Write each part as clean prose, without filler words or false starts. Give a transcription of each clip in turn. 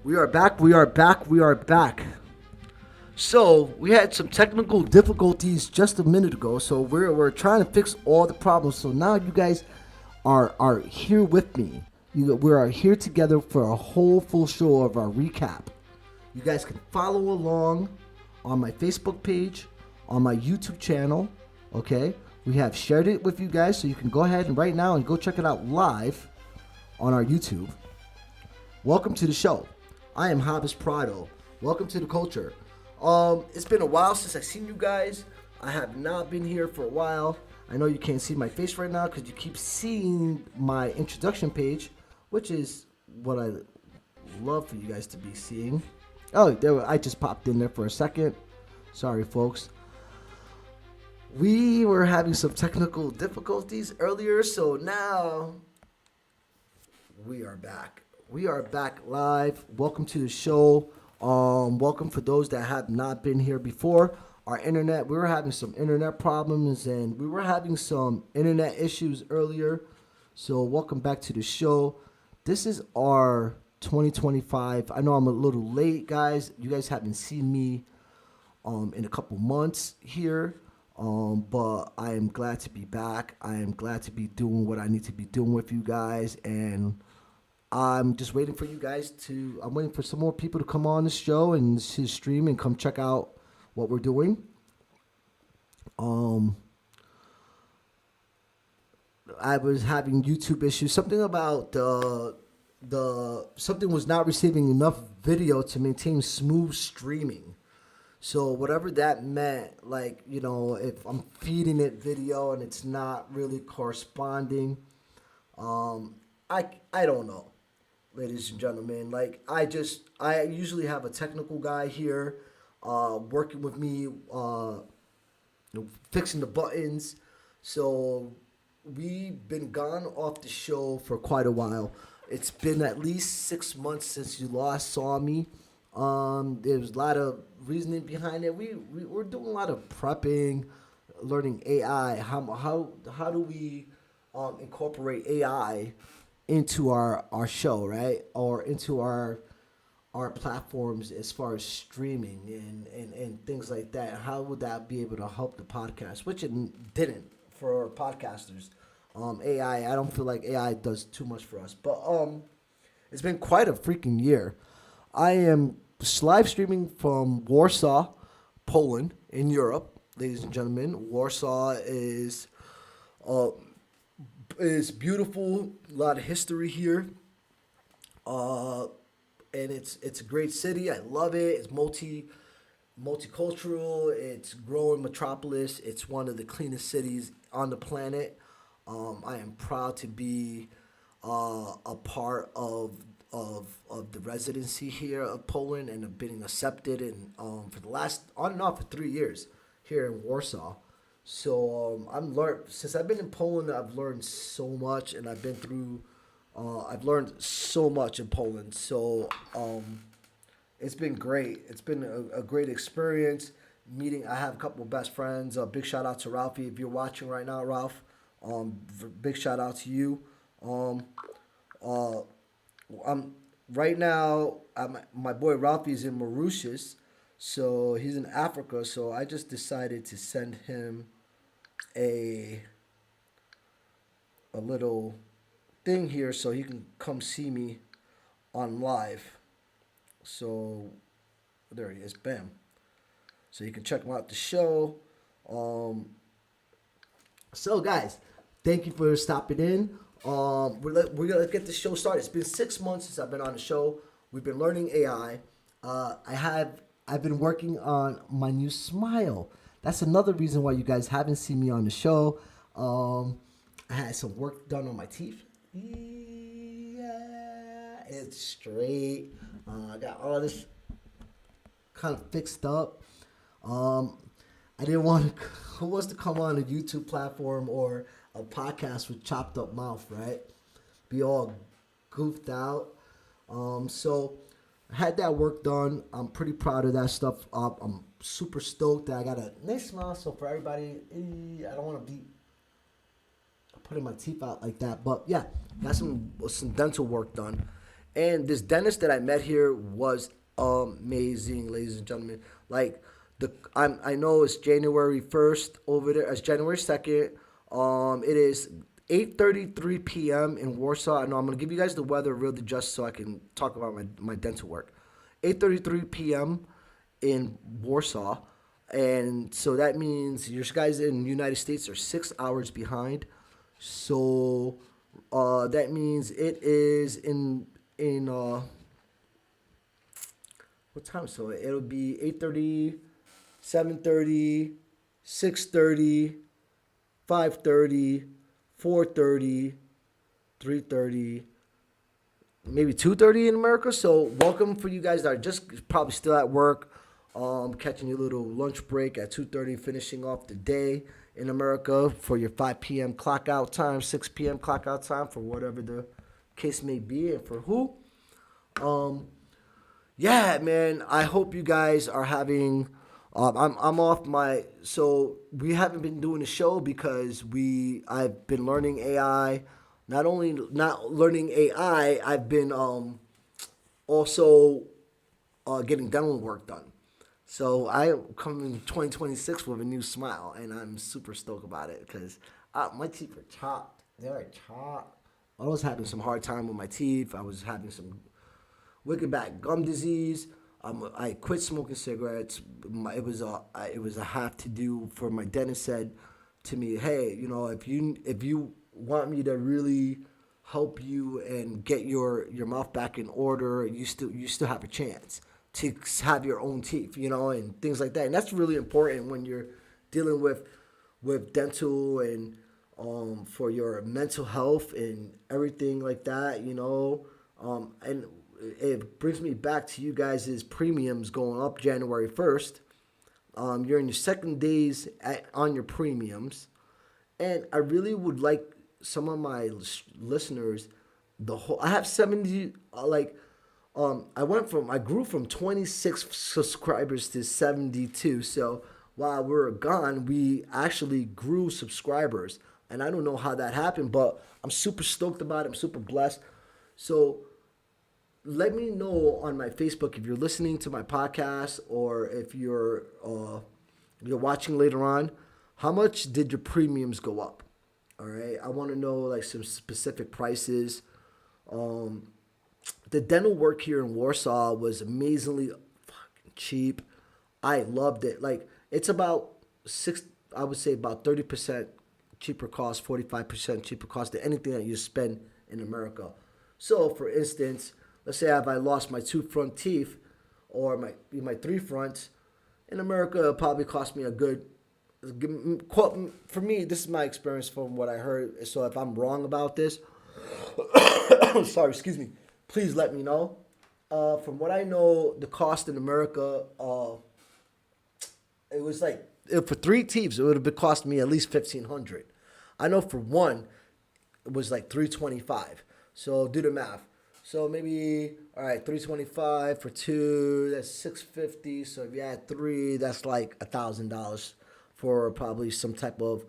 We are back. We are back. We are back. So we had some technical difficulties just a minute ago. So we're trying to fix all the problems. So now you guys are here with me. We are here together for a whole full show of our recap. You guys can follow along on my Facebook page, on my YouTube channel. Okay, we have shared it with you guys, so you can go ahead and right now and go check it out live on our YouTube. Welcome to the show. I am Jabes Prado. Welcome to the culture. It's been a while since I've seen you guys. I have not been here for a while. I know you can't see my face right now because you keep seeing my introduction page, which is what I love for you guys to be seeing. Oh, I just popped in there for a second. Sorry, folks. We were having some technical difficulties earlier, so now we are back. We are back live. Welcome to the show. Welcome for those that have not been here before. We were having some internet problems and we were having some internet issues earlier. So welcome back to the show. This is our 2025. I know I'm a little late, guys. You guys haven't seen me in a couple months here. But I am glad to be back. I am glad to be doing what I need to be doing with you guys. And I'm just waiting for you guys I'm waiting for some more people to come on the show and to stream and come check out what we're doing. I was having YouTube issues. Something about something was not receiving enough video to maintain smooth streaming. So whatever that meant, like, you know, if I'm feeding it video and it's not really corresponding, I don't know, ladies and gentlemen. Like, I usually have a technical guy here, working with me, fixing the buttons. So we've been gone off the show for quite a while. It's been at least 6 months since you last saw me. There's a lot of reasoning behind it. We're doing a lot of prepping, learning AI. How do we incorporate AI into our show, right? Or into our platforms as far as streaming and things like that. How would that be able to help the podcast? Which it didn't for podcasters. AI, I don't feel like AI does too much for us. But it's been quite a freaking year. I am live streaming from Warsaw, Poland, in Europe, ladies and gentlemen. Warsaw is beautiful, a lot of history here, and it's a great city. I love it. It's multicultural. It's growing metropolis. It's one of the cleanest cities on the planet. I am proud to be a part of the residency here of Poland and of being accepted and for the last on and off for 3 years here in Warsaw. So since I've been in Poland, I've learned so much, and I've learned so much in Poland. So it's been great. It's been a great experience meeting. I have a couple of best friends. Big shout out to Ralphie if you're watching right now, Ralph. Big shout out to you. Right now, my boy Ralphie is in Mauritius, so he's in Africa. So I just decided to send him a little thing here so he can come see me on live. So there he is, bam. So you can check him out the show. So guys, thank you for stopping in. We're gonna get the show started. It's been 6 months since I've been on the show. We've been learning AI. I've been working on my new smile. That's another reason why you guys haven't seen me on the show. I had some work done on my teeth. Yeah, it's straight. I got all this kind of fixed up. I didn't want to. Who wants to come on a YouTube platform or a podcast with chopped up mouth, right? Be all goofed out. So I had that work done. I'm pretty proud of that stuff. I'm super stoked that I got a nice smile. So for everybody, I don't want to be putting my teeth out like that, but yeah, got some dental work done, And this dentist that I met here was amazing, ladies and gentlemen. Like I know it's January 1st over there. It's January 2nd. It is 8:33 p.m. in Warsaw. I know I'm gonna give you guys the weather really just so I can talk about my dental work. 8:33 p.m. in Warsaw, and so that means your guys in the United States are 6 hours behind. So that means it is in what time? So it'll be 8:30, 7:30, 6:30, 5:30, 4:30, 3:30, maybe 2:30 in America. So welcome for you guys that are just probably still at work, catching your little lunch break at 2:30, finishing off the day in America for your 5 p.m. clock out time, 6 p.m. clock out time for whatever the case may be and for who. Yeah, man. I hope you guys are having. I'm off my. So we haven't been doing the show because I've been learning AI. Not only not learning AI, I've been also getting dental work done. So I come in 2026 with a new smile, and I'm super stoked about it because my teeth are chopped. They're chopped. I was having some hard time with my teeth. I was having some wicked bad gum disease. I quit smoking cigarettes. It was a have to do for my dentist said to me, hey, if you want me to really help you and get your mouth back in order, you still have a chance to have your own teeth, and things like that. And that's really important when you're dealing with dental and for your mental health and everything like that, and it brings me back to you guys' premiums going up January 1st. You're in your second days on your premiums. And I really would like some of my listeners, I have 70, I grew from 26 subscribers to 72. So while we were gone, we actually grew subscribers. And I don't know how that happened, but I'm super stoked about it. I'm super blessed. So let me know on my Facebook if you're listening to my podcast or if you're watching later on. How much did your premiums go up? All right, I want to know like some specific prices. The dental work here in Warsaw was amazingly fucking cheap. I loved it. Like it's about I would say about 30% cheaper cost, 45% cheaper cost than anything that you spend in America. So, for instance, let's say if I lost my 2 front teeth or my 3 fronts, in America it'll probably cost me a good. For me, this is my experience from what I heard. So if I'm wrong about this, sorry, excuse me. Please let me know. From what I know, the cost in America, it was like for 3 teeth, it would have cost me at least $1,500. I know for one, it was like $325. So do the math. So maybe all right, $325 for 2, that's $650. So if you add 3, that's like $1,000 for probably some type of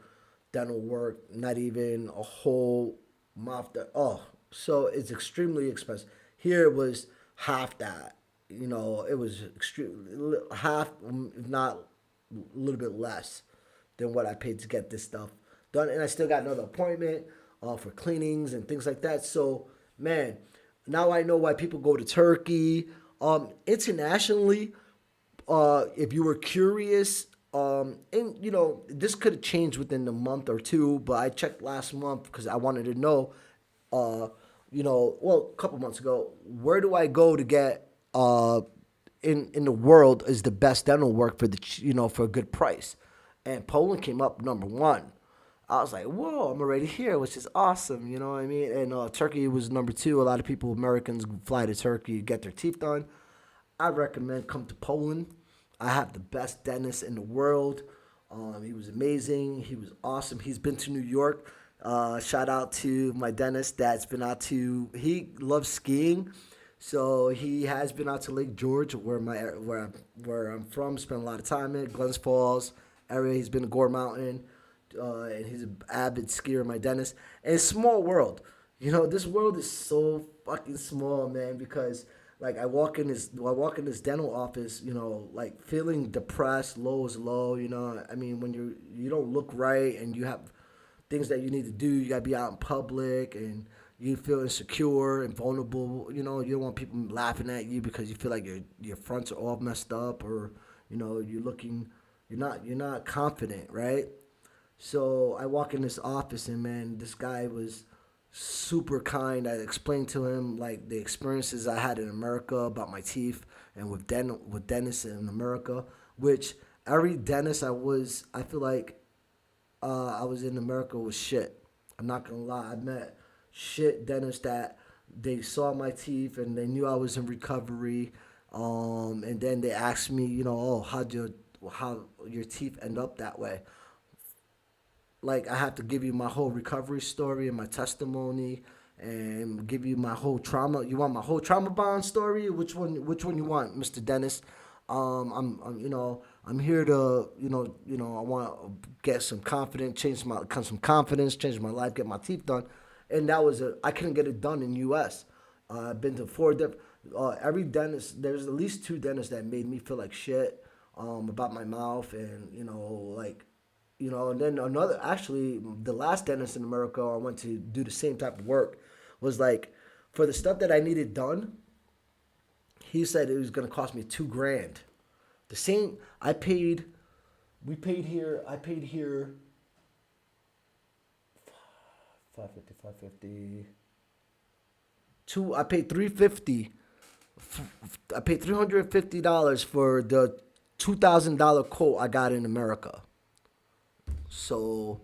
dental work. Not even a whole mouth. So it's extremely expensive. Here it was half that. It was extreme half, if not a little bit less than what I paid to get this stuff done. And I still got another appointment for cleanings and things like that. So man, now I know why people go to Turkey. Internationally, if you were curious, and this could have changed within a month or two, but I checked last month because I wanted to know, a couple months ago, where do I go to get in the world is the best dental work for a good price, and Poland came up number 1. I was like, whoa, I'm already here, which is awesome, you know what I mean? And Turkey was number 2. A lot of Americans fly to Turkey, get their teeth done. I recommend come to Poland. I have the best dentist in the world. He was amazing. He was awesome. He's been to New York. Shout out to my dentist that's been out to, he loves skiing. So he has been out to Lake George, where I'm from, spent a lot of time in Glens Falls area. He's been to Gore Mountain. And he's an avid skier, my dentist. And it's a small world. This world is so fucking small, man. Because like I walk in this dental office, like feeling depressed, low is low. I mean, when you don't look right and you have things that you need to do, you gotta be out in public and you feel insecure and vulnerable. You don't want people laughing at you because you feel like your fronts are all messed up, or you're not confident, right? So I walk in this office and man, this guy was super kind. I explained to him like the experiences I had in America about my teeth and with dentists in America, which every dentist I feel like I was in America was shit. I'm not gonna lie. I met shit dentists that they saw my teeth and they knew I was in recovery. And then they asked me, oh, how your teeth end up that way? Like I have to give you my whole recovery story and my testimony and give you my whole trauma. You want my whole trauma bond story? Which one you want, Mr. Dennis? I'm here to I want to get some confidence, some confidence, change my life, get my teeth done, and I couldn't get it done in U.S. I've been to four different. Every dentist, there's at least two dentists that made me feel like shit about my mouth, and and then another, actually, the last dentist in America I went to do the same type of work was like, for the stuff that I needed done, he said it was going to cost me $2,000. The same, I paid here 550, I paid 350. I paid $350 for the $2,000 quote I got in America. So,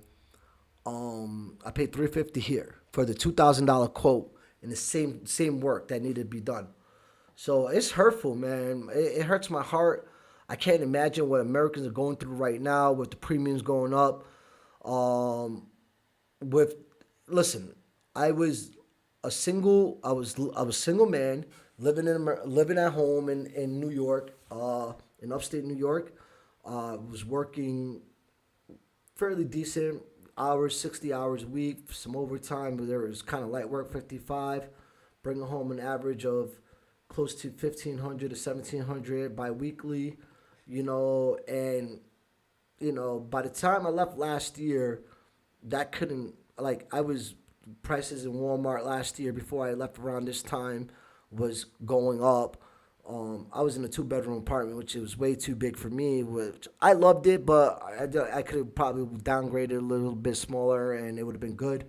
I paid $350 here for the $2,000 quote and the same work that needed to be done. So it's hurtful, man. It hurts my heart. I can't imagine what Americans are going through right now with the premiums going up. Um, with Listen, I was I was single man living at home in New York, in upstate New York. Was working fairly decent hours, 60 hours a week, some overtime, but there was kind of light work, 55, bringing home an average of close to 1,500 to 1,700 biweekly, and by the time I left last year, that couldn't, like, I was, prices in Walmart last year before I left around this time was going up. I was in a two-bedroom apartment, which was way too big for me. Which I loved it, but I could have probably downgraded a little bit smaller, and it would have been good.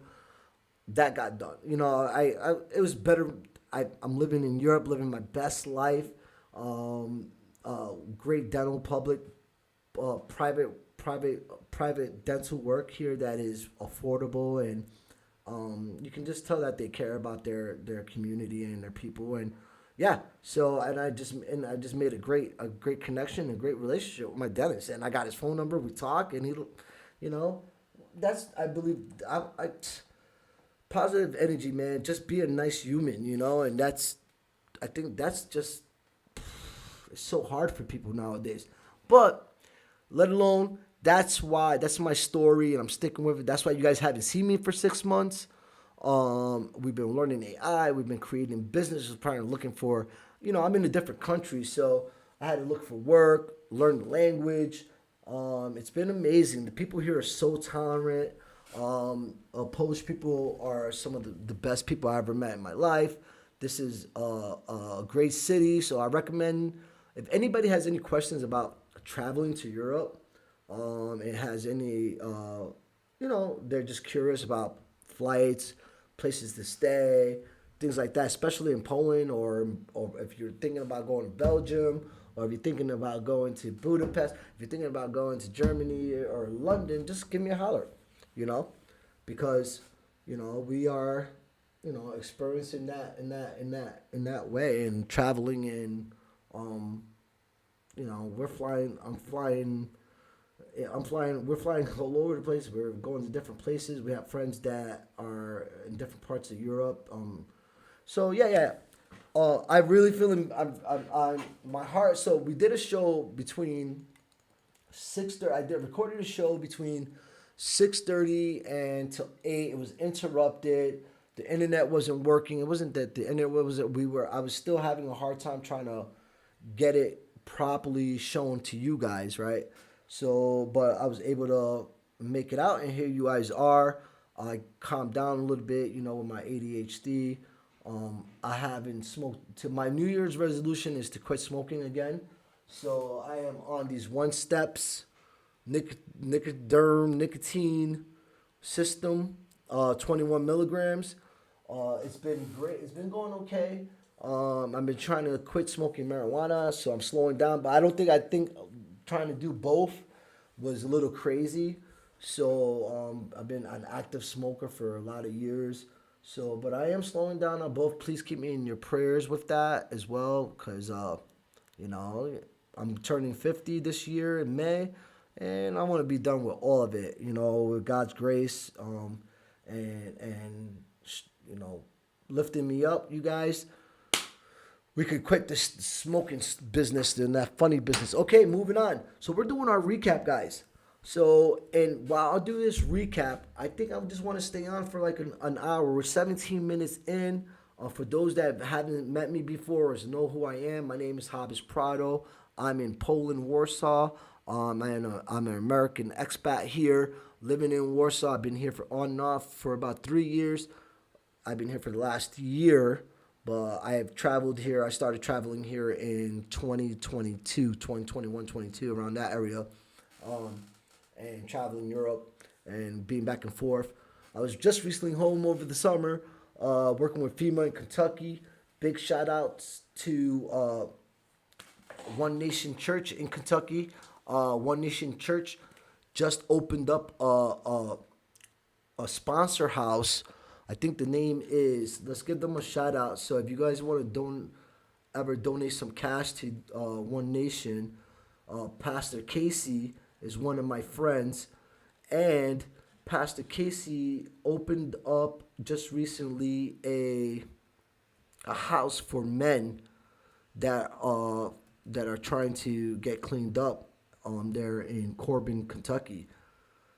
That got done. It was better. I'm living in Europe, living my best life. Great dental, public, private dental work here that is affordable, and you can just tell that they care about their community and their people, and yeah. So I just made a great connection, a great relationship with my dentist, and I got his phone number. We talk, and you know, that's, I believe, I positive energy, man. Just be a nice human, and I think that's just, it's so hard for people nowadays. But let alone, that's my story, and I'm sticking with it. That's why you guys haven't seen me for 6 months. We've been learning AI. We've been creating businesses, probably looking for, I'm in a different country, so I had to look for work, learn the language. It's been amazing. The people here are so tolerant. Polish people are some of the best people I ever met in my life. This is a great city, so I recommend, if anybody has any questions about traveling to Europe, and has any, they're just curious about flights, places to stay, things like that, especially in Poland, or if you're thinking about going to Belgium, or if you're thinking about going to Budapest, if you're thinking about going to Germany or London, just give me a holler, because, we are, experiencing that in that way, and traveling, and, we're flying, we're flying all over the place. We're going to different places. We have friends that are in different parts of Europe. So yeah. I really feel I'm my heart. So we did a show between 6:30. I recorded a show between 6:30 and till 8. It was interrupted. the internet wasn't working. It wasn't that the internet wasn't. I was still having a hard time trying to get it properly shown to you guys, right? So, but I was able to make it out, and here you guys are. I calmed down a little bit, with my ADHD. I haven't smoked. To my New Year's resolution is to quit smoking again. So I am on these one steps, nicotine system, 21 milligrams. It's been great. It's been going okay. I've been trying to quit smoking marijuana, so I'm slowing down. But I think trying to do both was a little crazy. So I've been an active smoker for a lot of years. So, but I am slowing down on both. Please keep me in your prayers with that as well, because you know, I'm turning 50 this year in May, and I want to be done with all of it. With God's grace, and lifting me up, you guys. We could quit this smoking business and that funny business. Okay, moving on. So we're doing our recap, guys. So, and while I'll do this recap, I think I just want to stay on for like an hour. We're 17 minutes in. For those that haven't met me before or know who I am, my name is Jabes Prado. I'm in Poland, Warsaw. I'm an American expat here, living in Warsaw. I've been here for on and off for about 3 years. I've been here for the last year, but I have traveled here. I started traveling here in 2021, 22, around that area. And traveling Europe and being back and forth. I was just recently home over the summer, working with FEMA in Kentucky. Big shout outs to One Nation Church in Kentucky. One Nation Church just opened up a sponsor house. I think the name is, let's give them a shout out. So if you guys want to ever donate some cash to One Nation, Pastor Casey is one of my friends, and Pastor Casey opened up just recently a house for men that are trying to get cleaned up there in Corbin, Kentucky.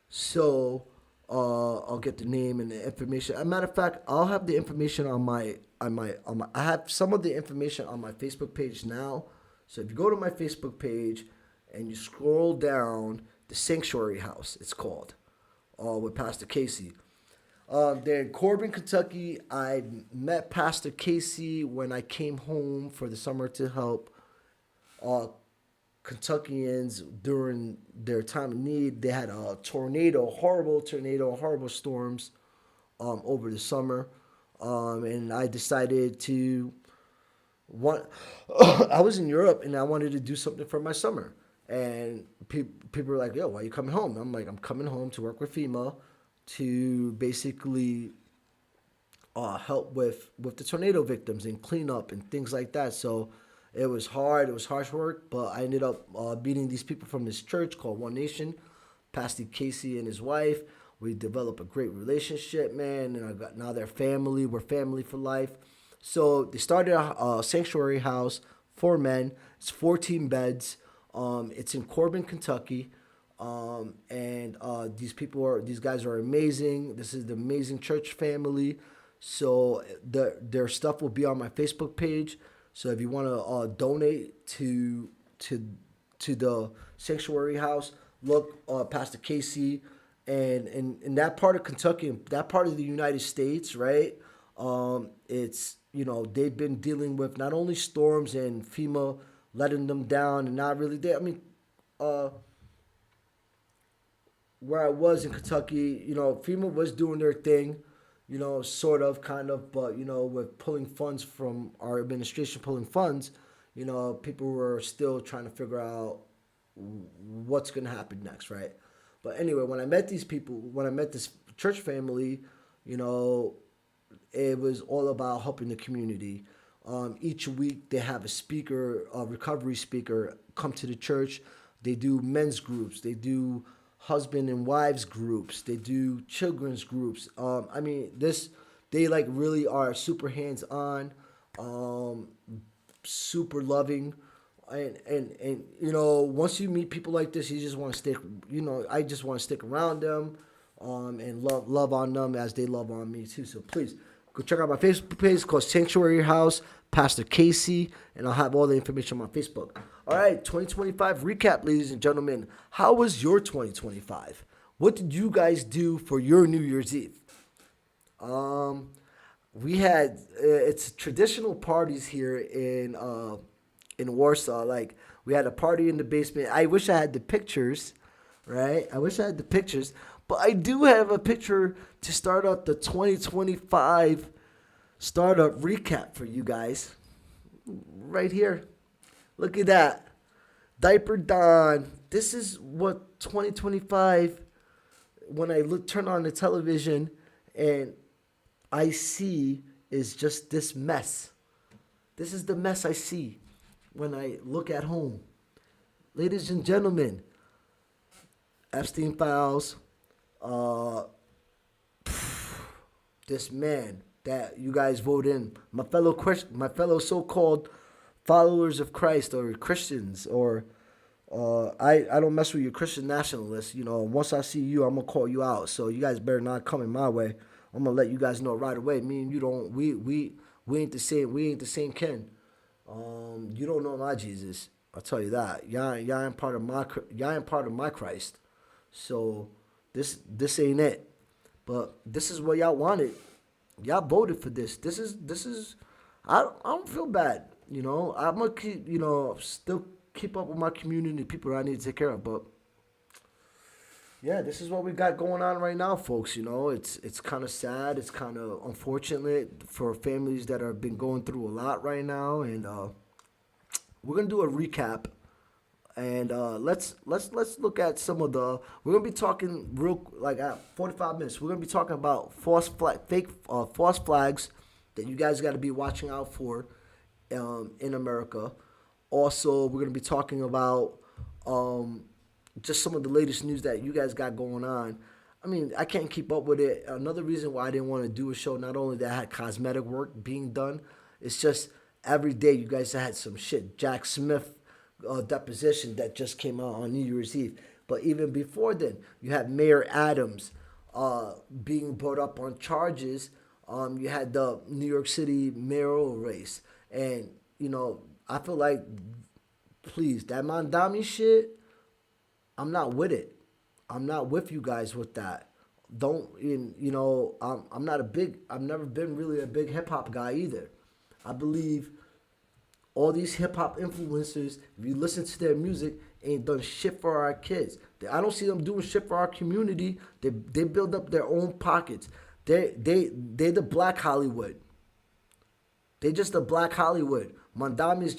So I'll get the name and the information. As a matter of fact, I'll have the information on my I have some of the information on my Facebook page now. So if you go to my Facebook page and you scroll down, the Sanctuary House, it's called, with Pastor Casey. There in Corbin, Kentucky. I met Pastor Casey when I came home for the summer to help Kentuckians during their time of need. They had a horrible storms over the summer. And I decided to I was in Europe and I wanted to do something for my summer. And people were like, yo, why are you coming home? I'm like, I'm coming home to work with FEMA to basically help with the tornado victims and clean up and things like that. So it was hard. It was harsh work, but I ended up meeting these people from this church called One Nation, Pastor Casey and his wife. We developed a great relationship, man, and now they're family. We're family for life. So they started a sanctuary house for men. It's 14 beds. It's in Corbin, Kentucky. And these guys are amazing. This is the amazing church family. So their stuff will be on my Facebook page. So if you want to donate to the sanctuary house, look, Pastor Casey, and in that part of Kentucky, that part of the United States, right? It's they've been dealing with not only storms and FEMA letting them down and not really there. I mean, where I was in Kentucky, FEMA was doing their thing, sort of, kind of, but, with pulling funds from our administration, people were still trying to figure out what's going to happen next, right? But anyway, when I met this church family, it was all about helping the community. Each week they have a recovery speaker, come to the church. They do men's groups. They do husband and wives groups. They do children's groups. They like really are super hands-on, super loving. And once you meet people like this, you just want to stick, I just want to stick around them, and love on them as they love on me too. So please Go check out my Facebook page. It's called Sanctuary House, Pastor Casey, and I'll have all the information on my Facebook. All right, 2025 recap, ladies and gentlemen. How was your 2025? What did you guys do for your New Year's Eve? We had it's traditional parties here in Warsaw. Like we had a party in the basement. I wish I had the pictures, right? I wish I had the pictures, but I do have a picture to start up the 2025 startup recap for you guys. Right here. Look at that. Diaper Don. This is what 2025, when I turn on the television and I see is just this mess. This is the mess I see when I look at home. Ladies and gentlemen, Epstein files, this man that you guys vote in, my fellow so-called followers of Christ or Christians, or I don't mess with your Christian nationalists. You know, once I see you, I'm gonna call you out. So you guys better not come in my way. I'm gonna let you guys know right away. Me and you don't. We ain't the same. We ain't the same kin. You don't know my Jesus. I'll tell you that. Y'all ain't part of my Christ. So this ain't it. But this is what y'all wanted. Y'all voted for this. This is. I don't feel bad. You know, I'm gonna keep. You know, still keep up with my community, people that I need to take care of. But yeah, this is what we got going on right now, folks. You know, it's kind of sad. It's kind of unfortunate for families that have been going through a lot right now. And we're gonna do a recap. And let's look at some of the. We're gonna be talking at 45 minutes. We're gonna be talking about false flags that you guys got to be watching out for in America. Also, we're gonna be talking about just some of the latest news that you guys got going on. I mean, I can't keep up with it. Another reason why I didn't want to do a show, not only that I had cosmetic work being done, it's just every day you guys had some shit. Jack Smith deposition that just came out on New Year's Eve. But even before then, you had Mayor Adams being brought up on charges. You had the New York City mayoral race. And, you know, I feel like, please, that Mandami shit, I'm not with it. I'm not with you guys with that. I'm never been really a big hip hop guy either. I believe all these hip hop influencers, if you listen to their music, ain't done shit for our kids. I don't see them doing shit for our community. They build up their own pockets. They're the Black Hollywood. They're just the Black Hollywood. Mandami is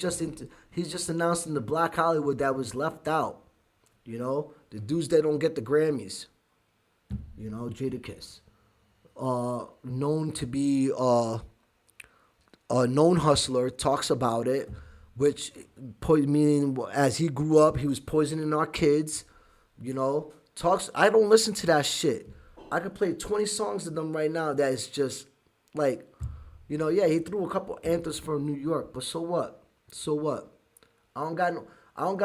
he's just announcing the Black Hollywood that was left out. You know, the dudes that don't get the Grammys. You know, Jadakiss. Known to be a known hustler, talks about it, which meaning as he grew up, he was poisoning our kids. You know, I don't listen to that shit. I could play 20 songs of them right now that is just like, you know, yeah, he threw a couple anthems from New York, but so what? So what? I don't got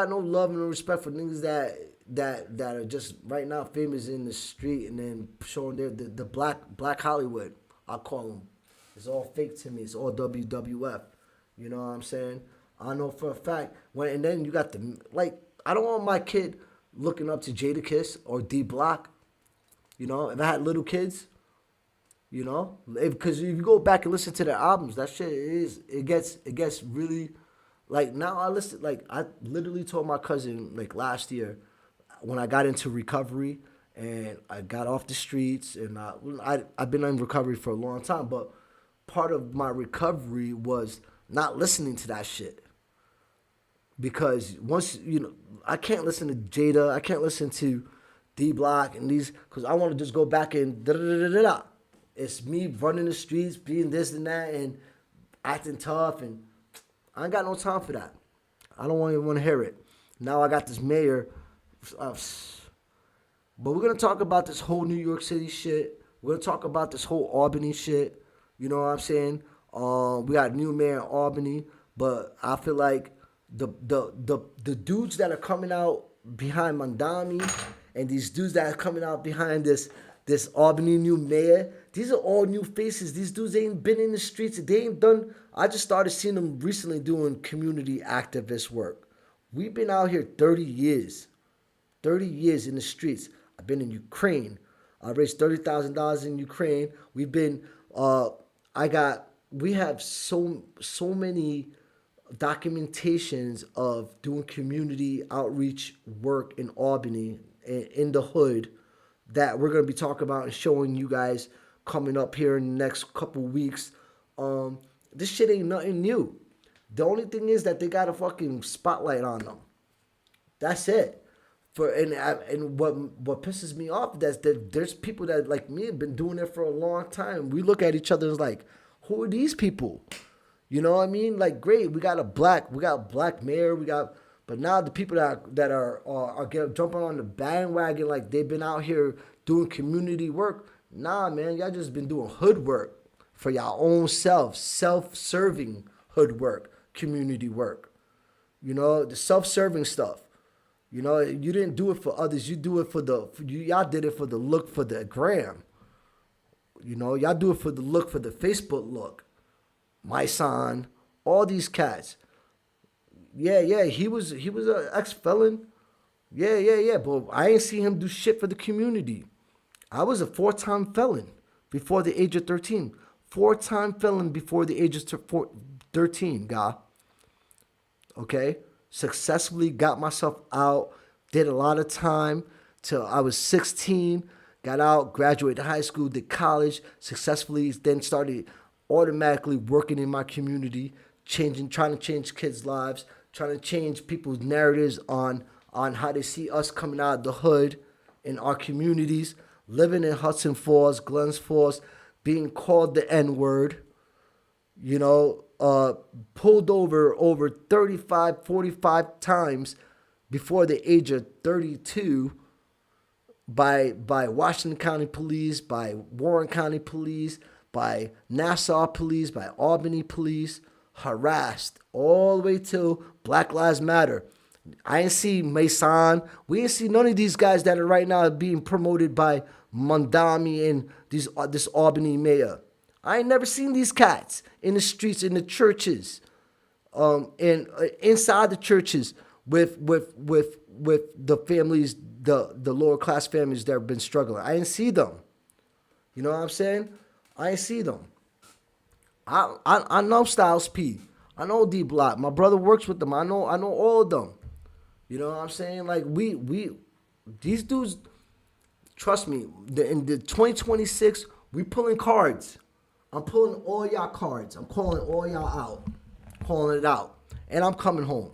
no love and no respect for niggas that are just right now famous in the street and then showing the black Hollywood. I call them. It's all fake to me. It's all WWF. You know what I'm saying? I know for a fact and then you got I don't want my kid looking up to Jadakiss or D Block. You know, if I had little kids, you know, because if you go back and listen to their albums, that shit it gets really, like now I listen, like I literally told my cousin like last year when I got into recovery and I got off the streets and I've been in recovery for a long time, but part of my recovery was not listening to that shit. Because once, you know, I can't listen to Jada, I can't listen to D Block and these, because I want to just go back and da-da-da-da-da. It's me running the streets, being this and that, and acting tough, and I ain't got no time for that. I don't even want to hear it. Now I got this mayor, but we're going to talk about this whole New York City shit. We're going to talk about this whole Albany shit. You know what I'm saying? We got a new mayor in Albany, but I feel like the dudes that are coming out behind Mandami and these dudes that are coming out behind this this Albany new mayor. These are all new faces. These dudes ain't been in the streets. They ain't done. I just started seeing them recently doing community activist work. We've been out here 30 years. 30 years in the streets. I've been in Ukraine. I raised $30,000 in Ukraine. We've been, we have so many documentations of doing community outreach work in Albany, in the hood, that we're going to be talking about and showing you guys coming up here in the next couple weeks. This shit ain't nothing new. The only thing is that they got a fucking spotlight on them. That's it. And what pisses me off is that there's people that like me have been doing it for a long time. We look at each other and like, who are these people? You know what I mean? Like, great, we got a black mayor, but now the people that are jumping on the bandwagon, like they've been out here doing community work. Nah, man, y'all just been doing hood work for y'all own self-serving hood work, community work. You know, the self-serving stuff. You know, you didn't do it for others. You do it y'all did it for the look, for the gram. You know, y'all do it for the look, for the Facebook look. My son, all these cats. Yeah, he was an ex-felon. Yeah, but I ain't see him do shit for the community. I was a 4-time felon before the age of 13. 4-time felon before the age of 13, guy. Okay? Successfully got myself out, did a lot of time till I was 16, got out, graduated high school, did college, successfully then started automatically working in my community, trying to change kids' lives, trying to change people's narratives on how they see us coming out of the hood in our communities, living in Hudson Falls, Glens Falls, being called the N-word, you know, pulled over 35, 45 times before the age of 32 by Washington County Police, by Warren County Police, by Nassau Police, by Albany Police, harassed all the way till Black Lives Matter. I ain't see Mason. We ain't see none of these guys that are right now being promoted by Mondami and this Albany mayor. I ain't never seen these cats in the streets, in the churches, and inside the churches with the families, the lower class families that have been struggling. I ain't see them. You know what I'm saying? I ain't see them. I know Styles P. I know D Block. My brother works with them. I know all of them. You know what I'm saying? Like these dudes. Trust me. In the 2026, we pulling cards. I'm pulling all y'all cards. I'm calling all y'all out. Calling it out. And I'm coming home.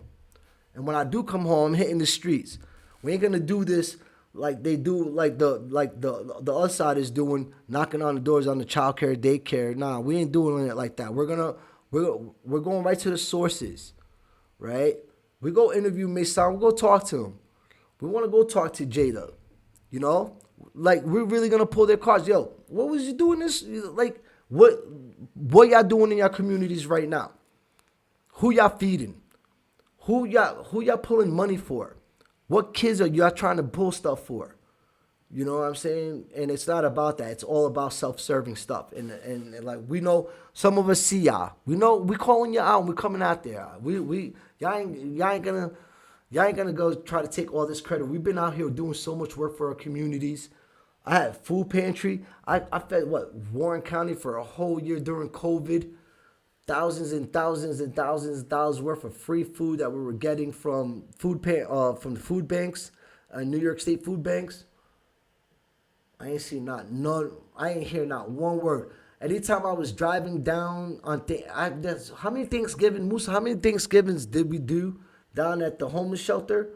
And when I do come home, I'm hitting the streets. We ain't gonna do this like they do, like the other side is doing, knocking on the doors on the child care, daycare. Nah, we ain't doing it like that. We're going right to the sources, right? We go interview Mason. We go talk to him. We want to go talk to Jada. You know, like we're really gonna pull their cards. Yo, what was you doing this? Like, what y'all doing in your communities right now? Who y'all feeding? Who y'all pulling money for? What kids are y'all trying to pull stuff for? You know what I'm saying? And it's not about that. It's all about self-serving stuff. And like, we know some of us see y'all. We know we calling you out and we coming out there. Y'all ain't gonna go try to take all this credit. We've been out here doing so much work for our communities. I had food pantry. I fed Warren County for a whole year during COVID. Thousands and thousands and thousands of dollars worth of free food that we were getting from from the food banks, New York State food banks. I ain't seen I ain't hear not one word. Anytime I was driving down on how many Thanksgiving, Musa, how many Thanksgivings did we do down at the homeless shelter?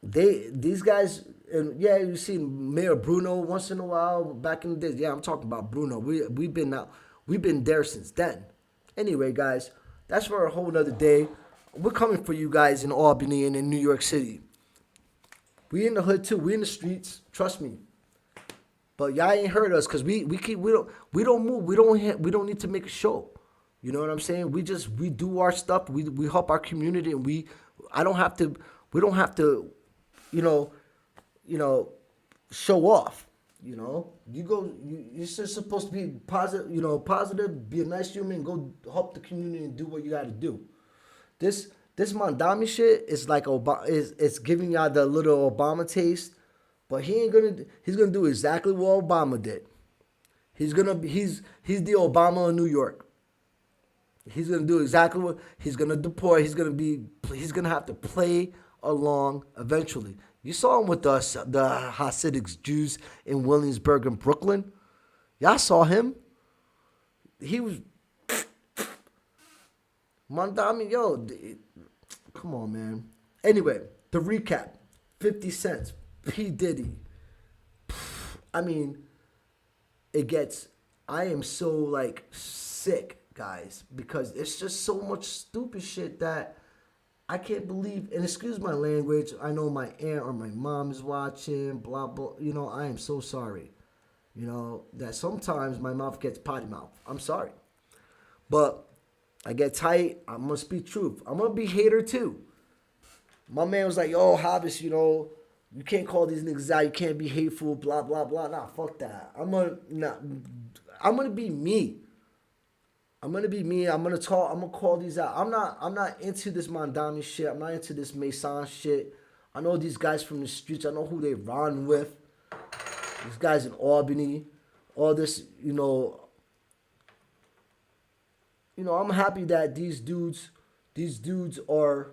These guys, and yeah, you see Mayor Bruno once in a while back in the day. Yeah, I'm talking about Bruno. We've been there since then. Anyway, guys, that's for a whole nother day. We're coming for you guys in Albany and in New York City. We in the hood too. We in the streets. Trust me. But y'all ain't heard us because we don't move. We don't need to make a show. You know what I'm saying? We do our stuff. We help our community, and we don't have to, you know, show off. You know, you're just supposed to be positive. You know, positive. Be a nice human. Go help the community and do what you got to do. This Mandami shit is like it's giving y'all the little Obama taste, but he's gonna do exactly what Obama did. He's the Obama of New York. He's gonna do exactly what he's gonna deport. He's gonna have to play along eventually. You saw him with the Hasidic Jews in Williamsburg and Brooklyn. Y'all saw him. He was Mandami, yo. Come on, man. Anyway, the recap. 50 Cent, P. Diddy. I mean, I am so, like, sick, guys, because it's just so much stupid shit that I can't believe, and excuse my language, I know my aunt or my mom is watching, blah, blah, you know, I am so sorry, you know, that sometimes my mouth gets potty mouth. I'm sorry. But I get tight, I'm going to speak truth. I'm going to be hater too. My man was like, yo, Hobbs, you know, you can't call these niggas out, you can't be hateful, blah, blah, blah. Nah, fuck that. I'm gonna be me. I'm gonna call these out. I'm not into this Mandami shit. I'm not into this Mason shit. I know these guys from the streets. I know who they run with. These guys in Albany. All this, you know, I'm happy that these dudes are.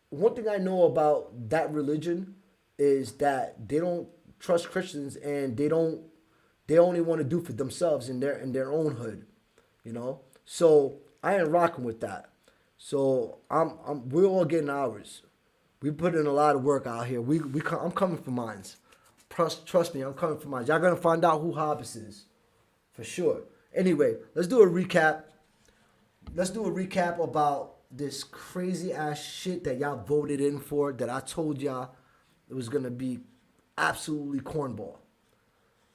One thing I know about that religion is that they don't trust Christians and they only want to do for themselves in their own hood, you know. So I ain't rocking with that. So we're all getting ours. We put in a lot of work out here. I'm coming for mines. Trust me, I'm coming for mines. Y'all gonna find out who Hobbs is, for sure. Anyway, let's do a recap. Let's do a recap about this crazy ass shit that y'all voted in for, that I told y'all it was gonna be absolutely cornball.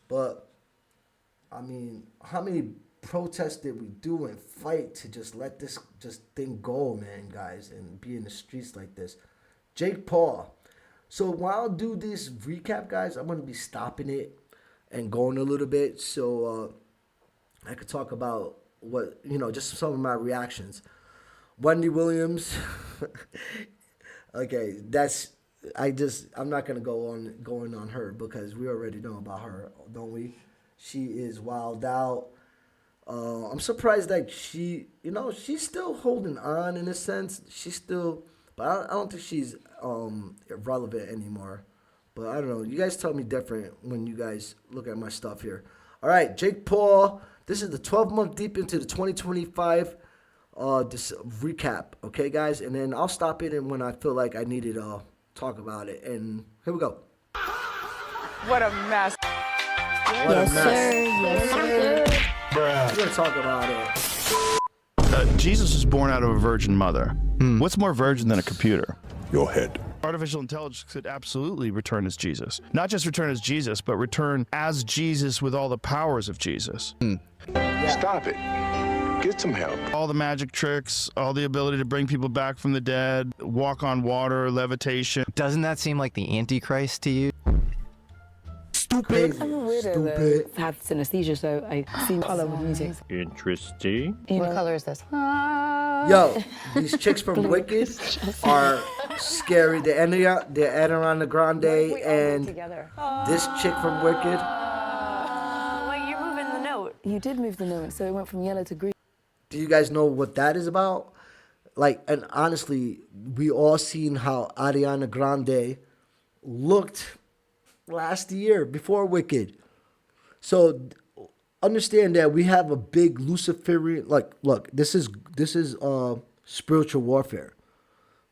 But I mean, how many protests did we do and fight to just let this thing go, man, guys, and be in the streets like this? Jake Paul. So while I'll do this recap, guys, I'm gonna be stopping it and going a little bit so I could talk about what, you know, just some of my reactions. Wendy Williams. Okay, I'm not gonna going on her because we already know about her, don't we? She is wild out. I'm surprised that she's still holding on in a sense. But I don't think she's irrelevant anymore. But I don't know. You guys tell me different when you guys look at my stuff here. All right, Jake Paul. This is the 12th month deep into the 2025. This recap, okay, guys, and then I'll stop it and when I feel like I need to talk about it. And here we go. What a mess. Yes, sir. Yes, sir. We're gonna talk about it. Jesus was born out of a virgin mother. What's more virgin than a computer? Your head. Artificial intelligence could absolutely return as Jesus. Not just return as Jesus, but return as Jesus with all the powers of Jesus. Stop it. Get some help. All the magic tricks, all the ability to bring people back from the dead, walk on water, levitation. Doesn't that seem like the Antichrist to you? Stupid. I'm a weirdo that have synesthesia, so I see color with music. Interesting. What color is this? Yo, these chicks from Wicked are scary. The Ariana Grande and this chick from Wicked. Wait, you're moving the note. You did move the note, so it went from yellow to green. Do you guys know what that is about? Like, and honestly, we all seen how Ariana Grande looked last year before Wicked. So understand that we have a big Luciferian, like, look, this is spiritual warfare.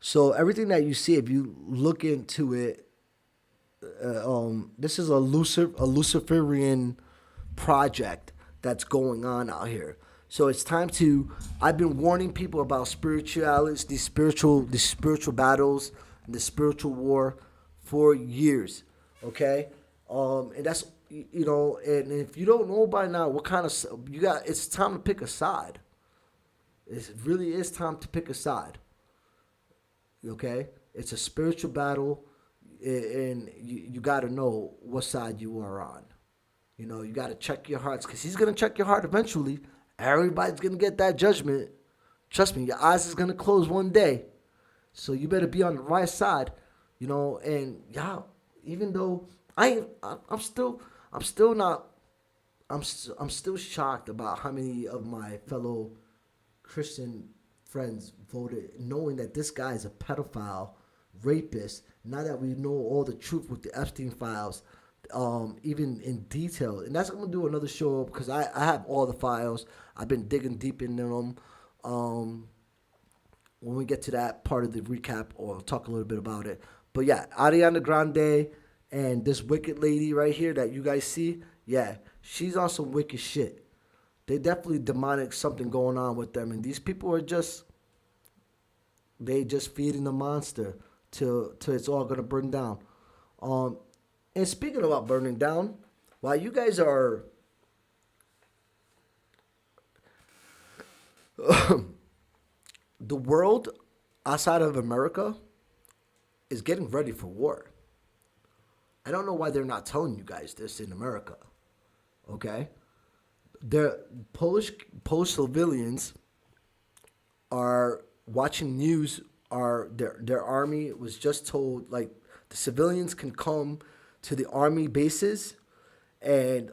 So everything that you see, if you look into it, this is a Luciferian project that's going on out here. So it's time I've been warning people about spiritualities, these spiritual battles, and the spiritual war for years. Okay? And that's, you know, and if you don't know by now what kind of, it's time to pick a side. It really is time to pick a side. Okay? It's a spiritual battle. and you got to know what side you are on. You know, you got to check your hearts, because he's going to check your heart eventually. Everybody's going to get that judgment. Trust me, your eyes is going to close one day. So you better be on the right side, you know. And y'all, even though I'm still shocked about how many of my fellow Christian friends voted, knowing that this guy is a pedophile, rapist. Now that we know all the truth with the Epstein files, even in detail. And that's, I'm going to do another show, because I have all the files. I've been digging deep into them. When we get to that part of the recap, or talk a little bit about it. But yeah, Ariana Grande and this wicked lady right here that you guys see, yeah, she's on some wicked shit. They definitely demonic something going on with them. And these people are just feeding the monster till it's all going to burn down. And speaking about burning down, while you guys are the world outside of America is getting ready for war. I don't know why they're not telling you guys this in America. Okay? The Polish civilians are watching news. Their army was just told, like, the civilians can come to the army bases and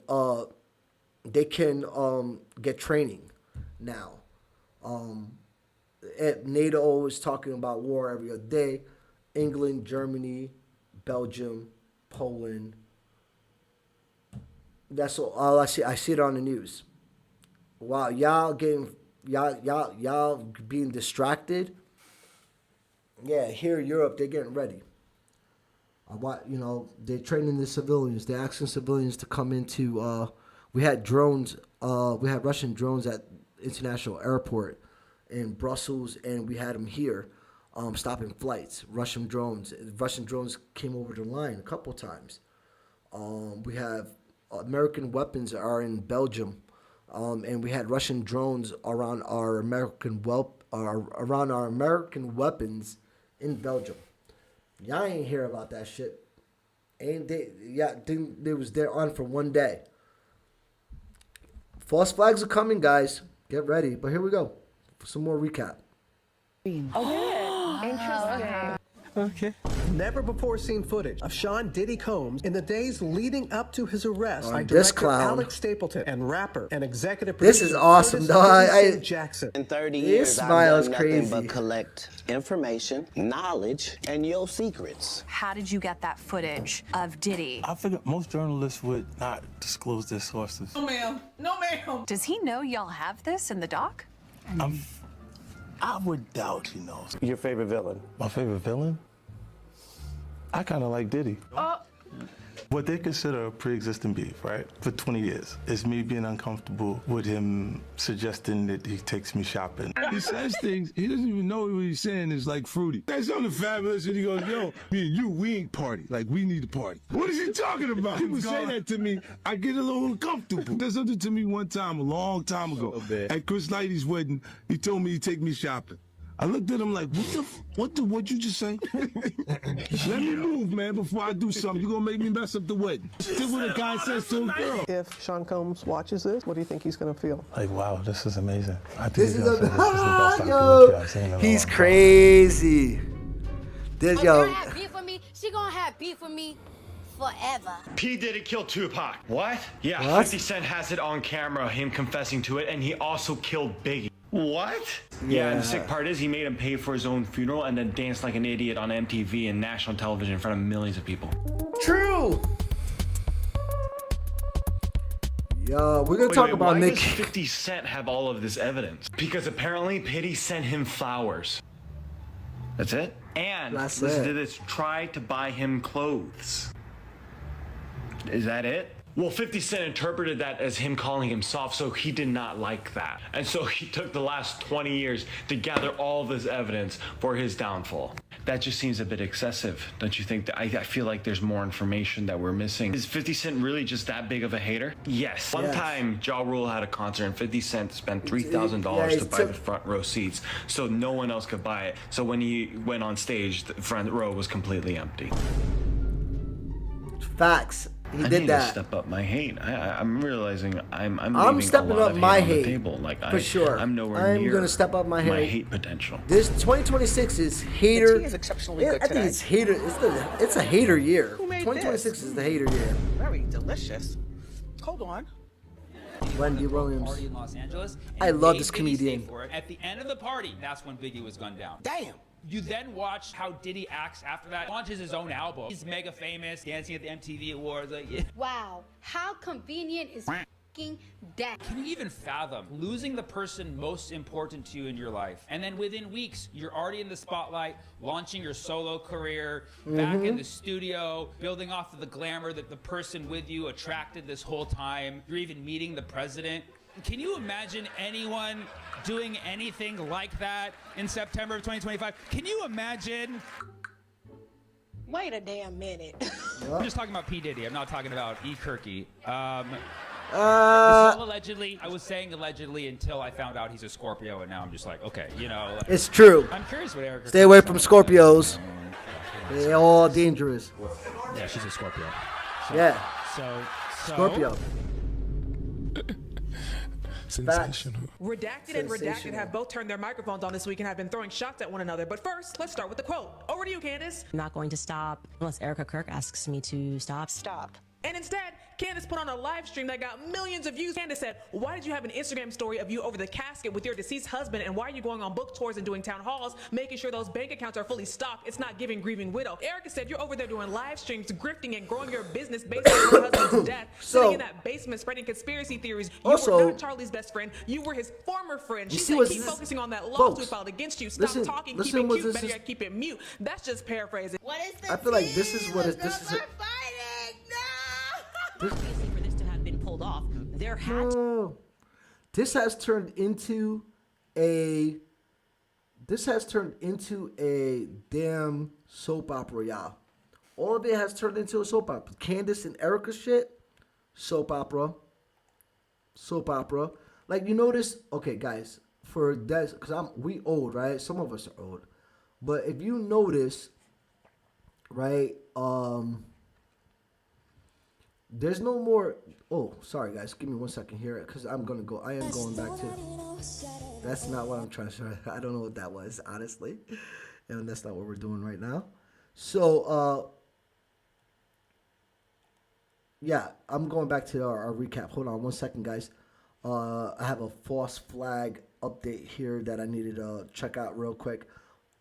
they can get training now. NATO is talking about war every other day. England, Germany, Belgium, Poland. That's all I see. I see it on the news. Wow, y'all being distracted. Yeah, here in Europe, they're getting ready. They're training the civilians. They're asking civilians to come into. We had drones. We had Russian drones at international airport in Brussels, and we had them here, stopping flights. Russian drones came over the line a couple times. We have American weapons are in Belgium, and we had Russian drones around our American weapons in Belgium. Y'all ain't hear about that shit. Ain't they? Yeah, they was there on for one day. False flags are coming, guys. Get ready. But here we go for some more recap. Interesting. Okay. Never before seen footage of Sean Diddy Combs in the days leading up to his arrest by this director clown. Alex Stapleton and rapper and executive This producer is awesome, Curtis dog. Jackson. In 30 His years, smile I've is done nothing crazy. but collect information, knowledge, and your secrets. How did you get that footage of Diddy? I figured most journalists would not disclose their sources. No, ma'am. No, ma'am. Does he know y'all have this in the doc? I would doubt he knows. Your favorite villain? My favorite villain? I kind of like Diddy. What they consider a pre-existing beef, right? For 20 years. It's me being uncomfortable with him suggesting that he takes me shopping. He says things, he doesn't even know what he's saying is like fruity. That's something fabulous, and he goes, yo, me and you, we ain't party. Like, we need to party. What is he talking about? People say that to me, I get a little uncomfortable. There's something to me one time, a long time ago. At Chris Lighty's wedding, he told me he'd take me shopping. I looked at him like, what'd you just say? Let me move, man, before I do something. You're gonna make me mess up the wedding. Did what a guy says to a girl. If Sean Combs watches this, what do you think he's going to feel? Like, wow, this is amazing. I think This he's is gonna say this is the best documentary I've seen in a He's long time. crazy. This A yo. girl have beef with me, she gonna have beef with me forever. P. Diddy killed Tupac. What? Yeah, What? 50 Cent has it on camera, him confessing to it, and he also killed Biggie. What? Yeah, and the sick part is he made him pay for his own funeral and then danced like an idiot on MTV and national television in front of millions of people. True. Yo, we're gonna talk about why Nick. does 50 Cent have all of this evidence? Because apparently Pitty sent him flowers. That's it? And That's listen it. to this, tried to buy him clothes. Is that it? Well, 50 Cent interpreted that as him calling him soft, so he did not like that. And so he took the last 20 years to gather all this evidence for his downfall. That just seems a bit excessive, don't you think? I feel like there's more information that we're missing. Is 50 Cent really just that big of a hater? Yes. One time, Ja Rule had a concert and 50 Cent spent $3,000 to buy the front row seats so no one else could buy it. So when he went on stage, the front row was completely empty. Facts. He I did need that. to step up my hate. I'm realizing I'm leaving stepping a lot up of my hate on the hate table. Like for sure. I'm nowhere I'm near gonna step up my hate potential. This 2026 is hater. The tea is exceptionally good I think today. it's hater. It's a hater year. Who made 2026 this? is the hater year. Very delicious. Hold on. Wendy Williams. Party in Los Angeles, I and love made this Biggie comedian. stay for it. At the end of the party, that's when Biggie was gunned down. Damn. You then watch how Diddy acts after that. Launches his own album. He's mega famous, dancing at the MTV Awards. Like, yeah. Wow, how convenient is f***ing that? Can you even fathom losing the person most important to you in your life? And then within weeks, you're already in the spotlight, launching your solo career, back in the studio, building off of the glamour that the person with you attracted this whole time. You're even meeting the president. Can you imagine anyone doing anything like that in September of 2025? Can you imagine? Wait a damn minute. I'm just talking about P. Diddy. I'm not talking about E. Kirky. It's all allegedly. I was saying allegedly until I found out he's a Scorpio, and now I'm just like, okay, you know. It's true. I'm curious what Erica. Stay away from Scorpios. They're all dangerous. Yeah, she's a Scorpio. Yeah. So Scorpio. Sensational. Redacted and Redacted have both turned their microphones on this week and have been throwing shots at one another. But first, let's start with the quote. Over to you, Candace. I'm not going to stop unless Erica Kirk asks me to stop. Stop. And instead, Candace put on a live stream that got millions of views. Candace said, why did you have an Instagram story of you over the casket with your deceased husband? And why are you going on book tours and doing town halls, making sure those bank accounts are fully stocked? It's not giving grieving widow. Erica said, you're over there doing live streams, grifting and growing your business based on your husband's death. Sitting in that basement spreading conspiracy theories. You were not Charlie's best friend. You were his former friend. She said, keep focusing on that lawsuit filed against you. Stop talking, keep it cute, better yet, keep it mute. That's just paraphrasing. What is the I feel like this is what this is. Obviously, for this to have been pulled off, there had No. This has turned into a damn soap opera, y'all. All of it has turned into a soap opera. Candace and Erica shit, soap opera. Soap opera. Like, you notice, okay, guys, for that, because we old, right? Some of us are old. But if you notice, right, there's no more. Oh, sorry, guys. Give me 1 second here, because I am going back to. That's not what I'm trying to show. I don't know what that was, honestly, and that's not what we're doing right now. So, yeah, I'm going back to our recap. Hold on 1 second, guys. I have a false flag update here that I needed to check out real quick.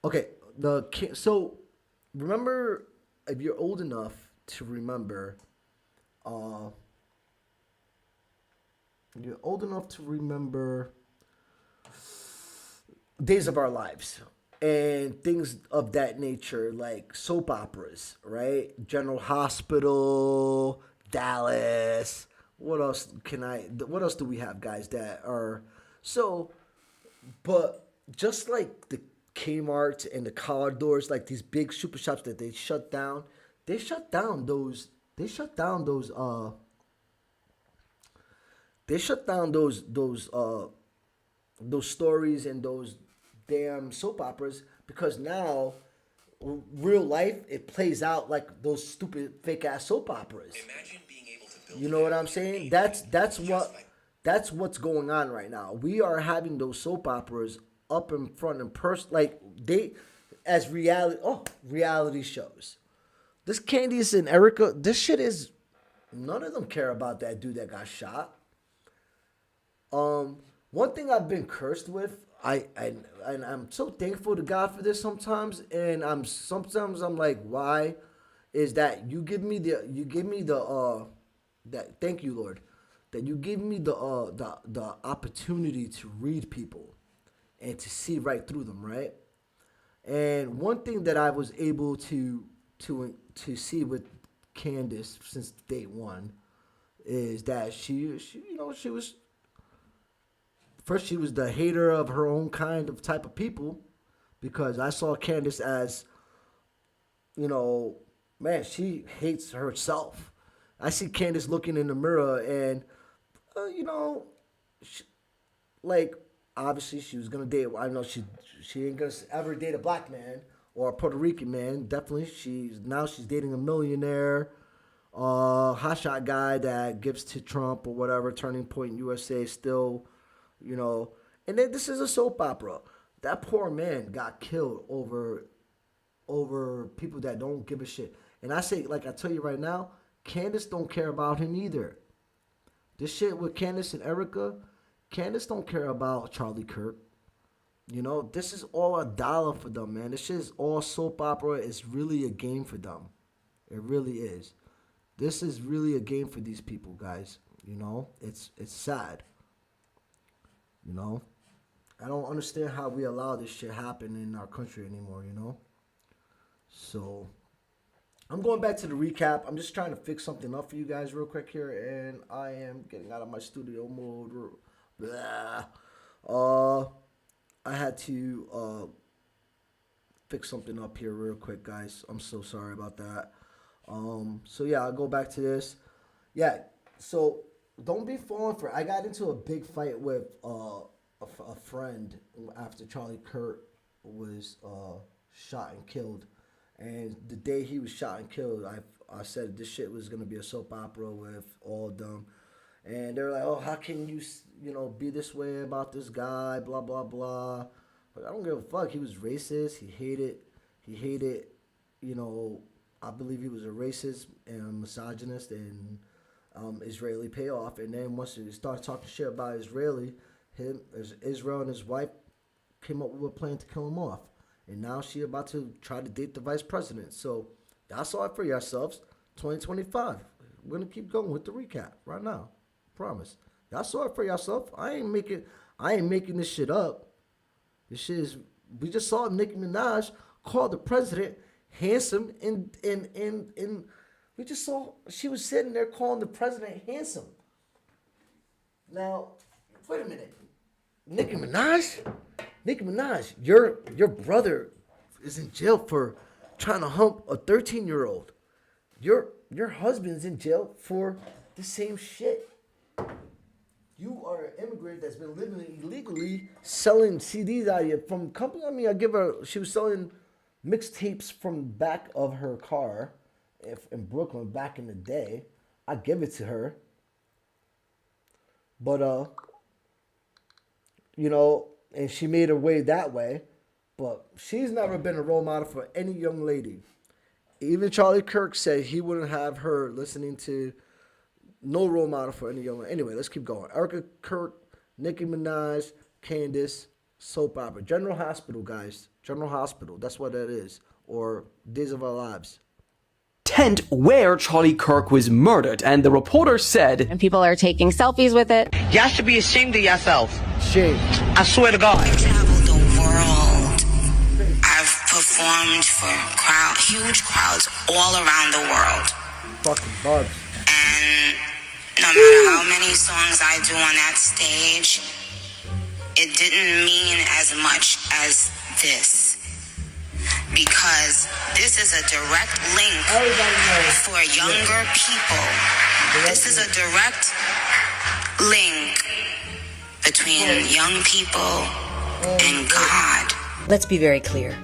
Okay, so remember, if you're old enough to remember. You're old enough to remember Days of Our Lives and things of that nature, like soap operas, right? General Hospital, Dallas. What else do we have, guys, that are so? But just like the Kmart and the Collar doors, like these big super shops that they shut down those stories and those damn soap operas, because now real life, it plays out like those stupid fake ass soap operas. Imagine being able to build. You know what I'm saying? That's what's going on right now. We are having those soap operas up in front in person, like they as reality shows. This Candace and Erica, this shit is, none of them care about that dude that got shot. One thing I've been cursed with, and I'm so thankful to God for this sometimes, and I'm like, why? Is that you give me the thank you, Lord, that you give me the opportunity to read people and to see right through them, right? And one thing that I was able to see with Candace since day one is that she was first, she was the hater of her own kind of type of people, because I saw Candace as, man, she hates herself. I see Candace looking in the mirror and, obviously she was going to date, I know she ain't going to ever date a black man or a Puerto Rican man. Definitely, she's dating a millionaire. hotshot guy that gives to Trump or whatever, Turning Point USA still, you know. And then this is a soap opera. That poor man got killed over people that don't give a shit. And I say, like I tell you right now, Candace don't care about him either. This shit with Candace and Erica, Candace don't care about Charlie Kirk. You know, this is all a dollar for them, man. This shit is all soap opera. It's really a game for them. It really is. This is really a game for these people, guys. You know, it's sad. You know, I don't understand how we allow this shit happen in our country anymore, you know. So I'm going back to the recap. I'm just trying to fix something up for you guys real quick here, and I am getting out of my studio mode. Blah. I had to fix something up here real quick, guys. I'm so sorry about that. So yeah, I'll go back to this. Yeah, so don't be falling for it. I got into a big fight with a friend after Charlie Kirk was shot and killed. And the day he was shot and killed, I said this shit was going to be a soap opera with all of them. And they were like, oh, how can you, be this way about this guy, blah, blah, blah. But I don't give a fuck. He was racist. He hated, I believe he was a racist and a misogynist and Israeli payoff. And then once he started talking shit about Israel and his wife came up with a plan to kill him off. And now she about to try to date the vice president. So y'all saw it for yourselves. 2025. We're going to keep going with the recap right now. Promise. Y'all saw it for yourself. I ain't making this shit up. This shit is, we just saw Nicki Minaj call the president handsome and we just saw she was sitting there calling the president handsome. Now, wait a minute. Nicki Minaj, your brother is in jail for trying to hump a 13-year-old. Your husband's in jail for the same shit. You are an immigrant that's been living illegally, selling CDs out here from company. I mean, she was selling mixtapes from back of her car in Brooklyn back in the day. I give it to her. But, and she made her way that way. But she's never been a role model for any young lady. Even Charlie Kirk said he wouldn't have her listening to no role model for any young lady. Anyway, let's keep going. Erica Kirk, Nicki Minaj, Candace, soap opera. General Hospital, guys. General Hospital. That's what that is. Or Days of Our Lives. Tent where Charlie Kirk was murdered, and the reporter said, and people are taking selfies with it. Y'all should be ashamed of yourself. Shame. I swear to God. I've traveled the world. I've performed for huge crowds all around the world. Fucking bugs. And no matter how many songs I do on that stage, it didn't mean as much as this. Because this is a direct link for younger people. This is a direct link between young people and God. Let's be very clear.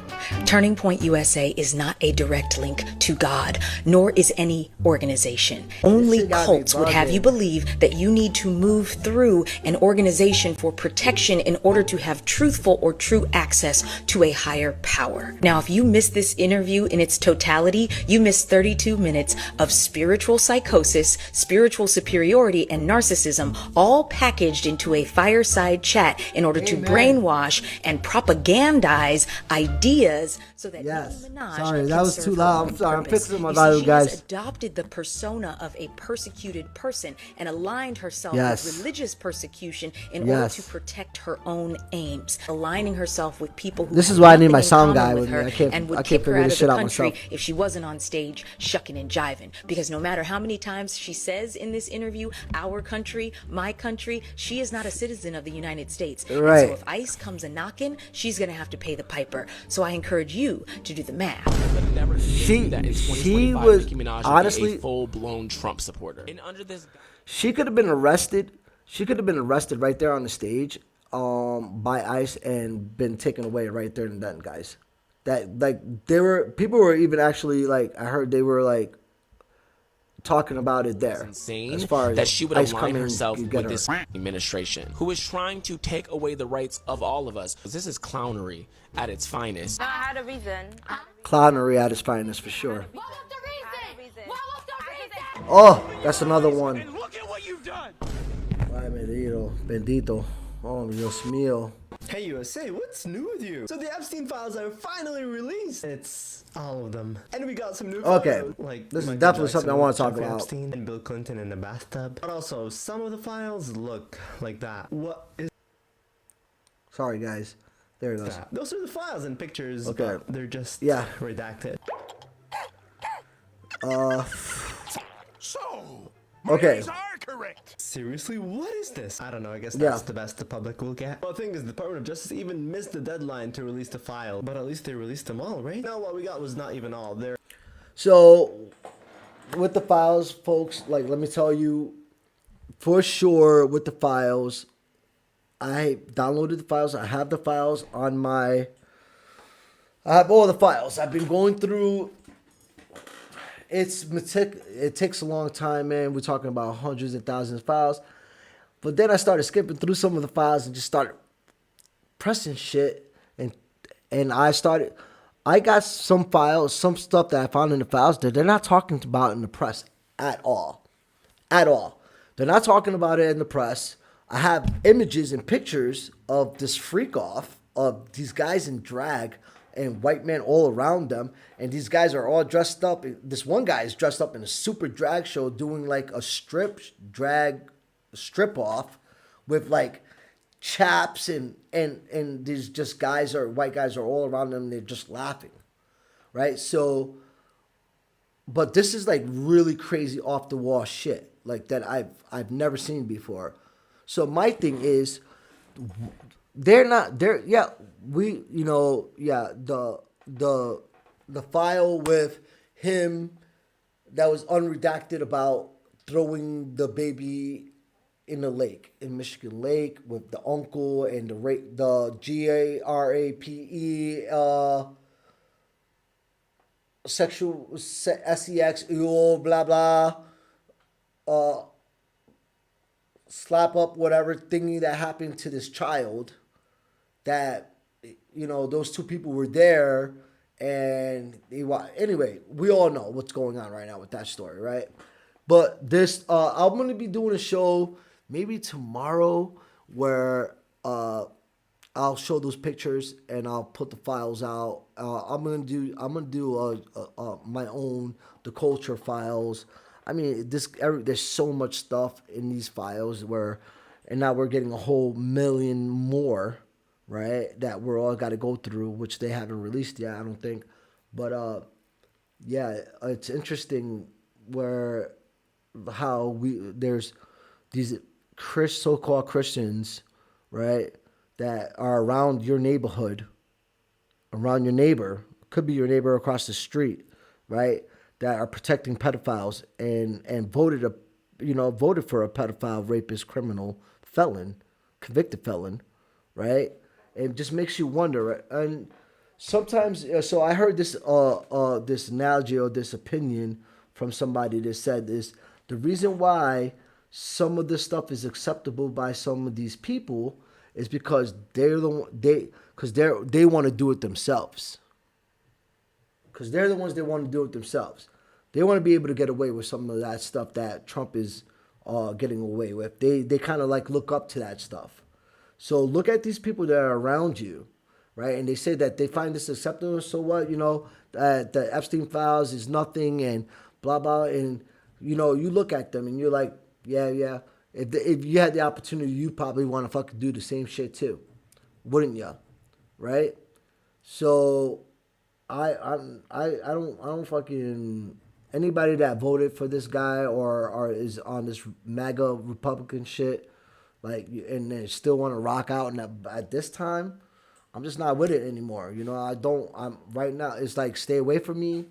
Turning Point USA is not a direct link to God, nor is any organization. Only cults would have you believe that you need to move through an organization for protection in order to have truthful or true access to a higher power. Now, if you missed this interview in its totality, you missed 32 minutes of spiritual psychosis, spiritual superiority, and narcissism, all packaged into a fireside chat in order to brainwash and propagandize ideas so that Nicki Minaj sorry, can that was serve too her loud. own I'm sorry. I'm purpose. fixing my You see, volume, she guys. has adopted the persona of a persecuted person and aligned herself Yes. with religious persecution in Yes. order to protect her own aims, aligning herself with people who This have is why I need nothing my in sound common guy with with me. her I can't- and would I can't kick her figure out this of shit the out country myself. if she wasn't on stage shucking and jiving. Because no matter how many times she says in this interview, our country, my country, she is not a citizen of the United States. And Right. so if ICE comes a knocking, she's going to have to pay the piper. So I encourage you to do the math. She was honestly a full-blown Trump supporter. And under this, she could have been arrested. She could have been arrested right there on the stage by ICE and been taken away right there and then, guys. That people were even actually I heard they were talking about it there. Insane as far as that she would ICE align coming herself to with get her. this administration, who is trying to take away the rights of all of us. This is clownery at its finest. No, I had a reason. Clownery at its finest for sure. Oh, that's another one. Look at what you've done. Ay, bendito. Oh, Dios mío. Hey USA, what's new with you? So the Epstein files are finally released. It's all of them. And we got some new Okay, photos, like this is Michael definitely Jackson, something I want to talk Jeffrey about. Epstein and Bill Clinton in the bathtub. But also, some of the files look like that. What is Sorry, guys. There it goes. that? Those are the files and pictures, Okay. but they're just redacted. So, Okay. are correct. Seriously, what is this? I don't know, I guess Yeah. that's the best the public will get. Well, the thing is, the Department of Justice even missed the deadline to release the file, but at least they released them all, right? No, what we got was not even all. There. So, with the files, folks, like, let me tell you, for sure, with the files, I downloaded the files. I have the files on my... I have all the files. I've been going through... It takes a long time, man. We're talking about hundreds and thousands of files. But then I started skipping through some of the files and just started pressing shit. And I got some files, some stuff that I found in the files that they're not talking about in the press at all. At all. They're not talking about it in the press. I have images and pictures of this freak off of these guys in drag and white men all around them. And these guys are all dressed up. This one guy is dressed up in a super drag show doing like a strip off with like chaps and these just white guys are all around them. And they're just laughing. Right. So, but this is like really crazy off the wall shit like that I've never seen before. So my thing is, the file with him that was unredacted about throwing the baby in the lake, in Michigan Lake, with the uncle and the GARAPE sexual sex blah blah slap up whatever thingy that happened to this child, that those two people were there, and anyway, we all know what's going on right now with that story, right? But this I'm going to be doing a show maybe tomorrow where I'll show those pictures and I'll put the files out. I'm gonna do my own the culture files. I mean, there's so much stuff in these files and now we're getting a whole million more, right? That we're all got to go through, which they haven't released yet, I don't think. But yeah, it's interesting how there's these so-called Christians, right, that are around your neighborhood, around your neighbor, could be your neighbor across the street, right, that are protecting pedophiles and voted for a pedophile, rapist, criminal, felon, convicted felon, right? It just makes you wonder, right? And sometimes, so I heard this this analogy or this opinion from somebody that said this: the reason why some of this stuff is acceptable by some of these people is because they want to do it themselves. Because they're the ones that want to do it themselves. They want to be able to get away with some of that stuff that Trump is getting away with. They kind of like look up to that stuff. So look at these people that are around you, right? And they say that they find this acceptable. So what? The Epstein files is nothing and blah, blah. And, you look at them and you're like, yeah. If you had the opportunity, you probably want to fucking do the same shit too. Wouldn't you? Right? So I don't fucking, anybody that voted for this guy or is on this MAGA Republican shit, like, and they still want to rock out at this time, I'm just not with it anymore. I'm right now, it's like, stay away from me,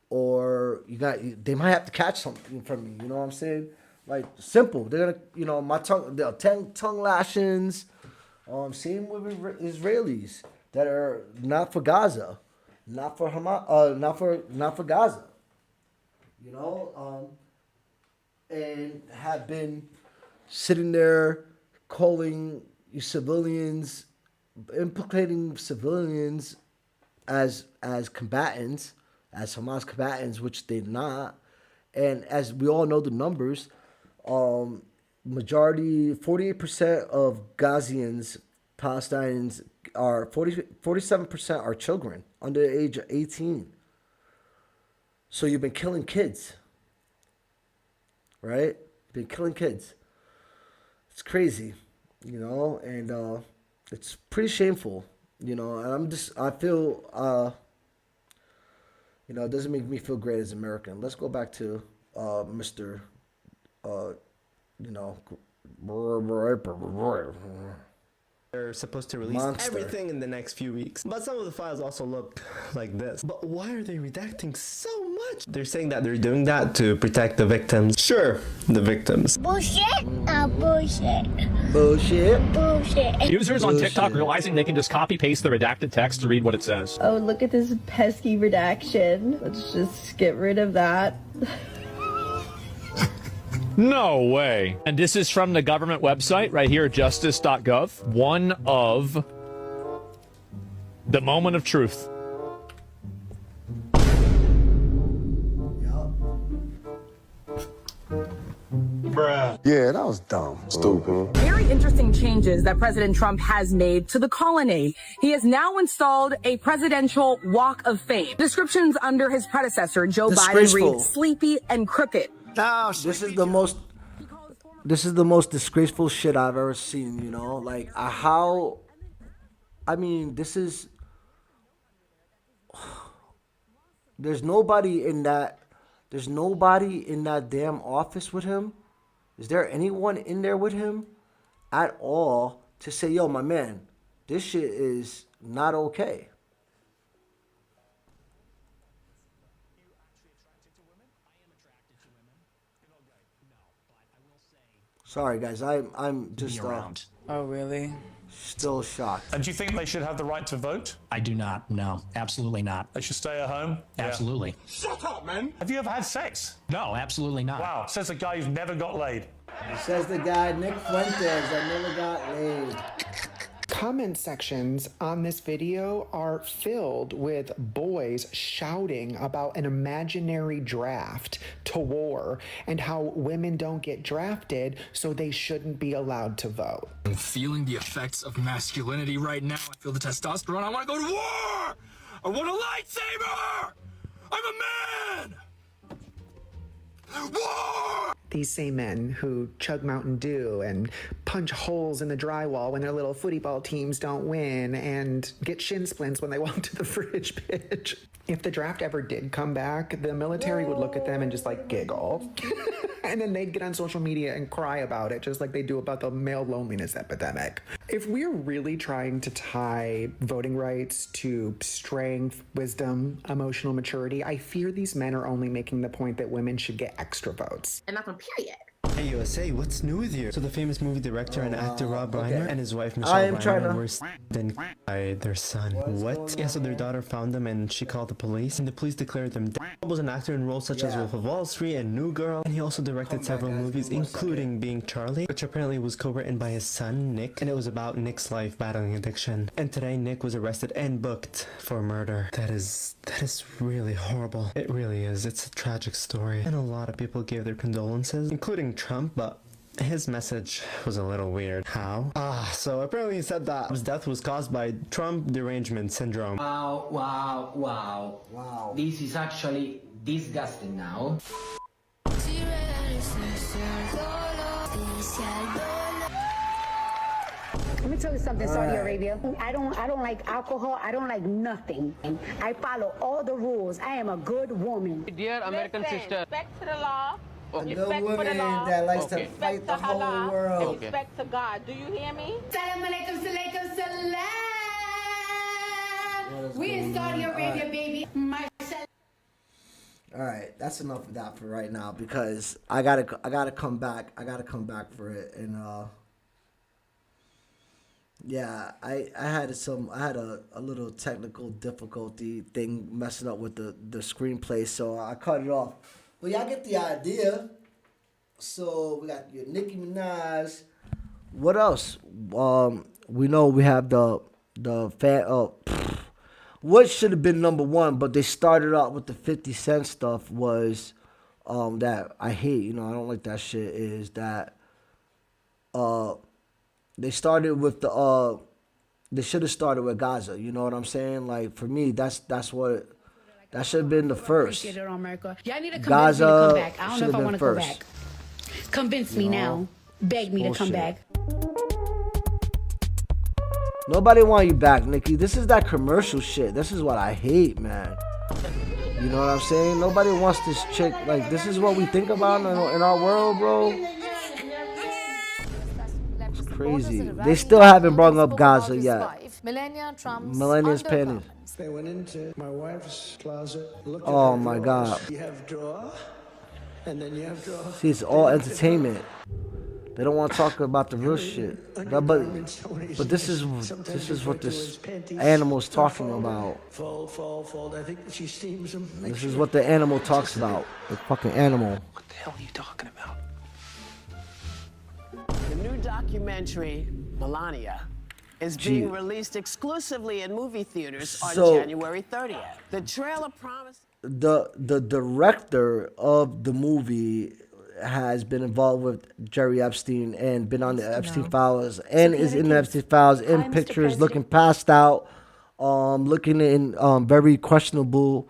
or they might have to catch something from me. You know what I'm saying? Like, simple. They're gonna, my tongue, they'll tongue lashings. Same with Israelis that are not for Gaza, not for Hamas, not for Gaza. and have been sitting there calling civilians, implicating civilians as combatants, as Hamas combatants, which they're not. And as we all know the numbers, majority, 48% of Gazians, Palestinians, are 47% are children under the age of 18. So you've been killing kids, right? Been killing kids. It's crazy, you know, and it's pretty shameful, you know. And I feel, you know, it doesn't make me feel great as an American. Let's go back to Mr. You know, They're supposed to release everything in the next few weeks. But some of the files also look like this. But why are they redacting so much? They're saying that they're doing that to protect the victims. Sure, the victims. Bullshit. Bullshit. Bullshit. Bullshit. Users on TikTok realizing they can just copy-paste the redacted text to read what it says. Oh, look at this pesky redaction. Let's just get rid of that. No way. And this is from the government website right here, justice.gov. One of the moment of truth. Bruh. Yeah, that was dumb. Stupid. Very interesting changes that President Trump has made to the colony. He has now installed a presidential walk of fame. Descriptions under his predecessor, Joe Biden, read sleepy and crooked. No, this is the most disgraceful shit I've ever seen, you know? Like, this is... There's nobody in that damn office with him. Is there anyone in there with him at all to say, yo, my man, this shit is not okay? Sorry, guys. I'm just oh, really? Still shocked. And do you think they should have the right to vote? I do not. No, absolutely not. They should stay at home? Absolutely. Yeah. Shut up, man. Have you ever had sex? No, absolutely not. Wow, says the guy who's never got laid. Says the guy, Nick Fuentes, that never got laid. Comment sections on this video are filled with boys shouting about an imaginary draft to war and how women don't get drafted, so they shouldn't be allowed to vote. I'm feeling the effects of masculinity right now. I feel the testosterone. I want to go to war! I want a lightsaber! I'm a man! War! These same men who chug Mountain Dew and punch holes in the drywall when their little footy ball teams don't win and get shin splints when they walk to the fridge pitch. If the draft ever did come back, the military would look at them and just like giggle. And then they'd get on social media and cry about it, just like they do about the male loneliness epidemic. If we're really trying to tie voting rights to strength, wisdom, emotional maturity, I fear these men are only making the point that women should get extra votes. And that's on period. Hey USA, what's new with you? So the famous movie director and actor Rob Reiner and his wife Michelle Reiner were then by their son. What? Yeah, so their daughter found them and she called the police, and the police declared them dead. Rob was an actor in roles such as Wolf of Wall Street and New Girl, and he also directed several movies, including Being Charlie, which apparently was co-written by his son Nick, and it was about Nick's life battling addiction. And today Nick was arrested and booked for murder. That is really horrible. It really is. It's a tragic story, and a lot of people gave their condolences, including Trump, but his message was a little weird. How? So apparently he said that his death was caused by Trump derangement syndrome. Wow. This is actually disgusting now. Let me tell you something, Saudi Arabia. I don't like alcohol. I don't like nothing. I follow all the rules. I am a good woman. Dear American sister. Respect to the law. A good woman that likes to fight the whole world. Respect to God. Do you hear me? Salam alaikum, salaikum, salam. We in Saudi Arabia, baby. All right, that's enough of that for right now, because I gotta come back. I gotta come back for it, and yeah, I had a little technical difficulty thing messing up with the screenplay, so I cut it off. But y'all get the idea. So we got your Nicki Minaj. What else? We know we have the fan. What should have been number one, but they started out with the 50 Cent stuff was that I hate. I don't like that shit. Is that they started with the they should have started with Gaza. You know what I'm saying? Like for me, that's what that should have been the first. Y'all need to convince Gaza me to come back. I don't know if I been want to go first. back. Convince me now. Beg me to come back. Nobody want you back, Nikki. This is that commercial shit. This is what I hate, man. You know what I'm saying? Nobody wants this chick. Like, this is what we think about in our world, bro. It's crazy. They still haven't brought up Gaza yet. Melania's panties. They went into my wife's closet. Looked Oh at her my drawers. God. You have drawer, and then you have drawer. See, it's all entertainment. They don't want to talk about the real shit. But this is what this animal's talking about. Fold. I think she steams them. This is what the animal talks about. The fucking animal. What the hell are you talking about? The new documentary, Melania, is being released exclusively in movie theaters on January 30th. The trailer promised... The director of the movie has been involved with Jerry Epstein and been on the Epstein files and is in the Epstein files in pictures, looking passed out, looking in very questionable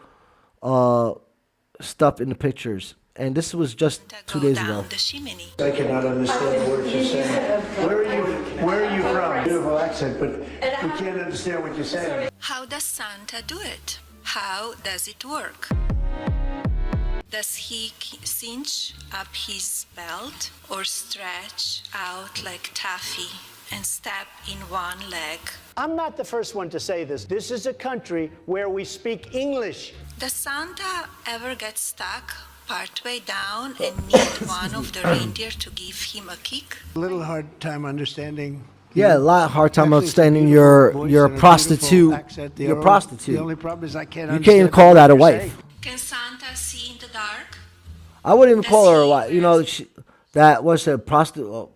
stuff in the pictures. And this was just 2 days ago. I cannot understand a word you're saying. Where are you from? Beautiful accent, but we can't understand what you're saying. How does Santa do it? How does it work? Does he cinch up his belt or stretch out like taffy and step in one leg? I'm not the first one to say this. This is a country where we speak English. Does Santa ever get stuck partway down and need one of the reindeer to give him a kick? A little hard time understanding. Yeah, a lot hard time understanding you're a prostitute. You're a prostitute. The only problem is I can't You can't even call that a wife. Can Santa see in the dark? I wouldn't even call her a wife. You know, that was a prostitute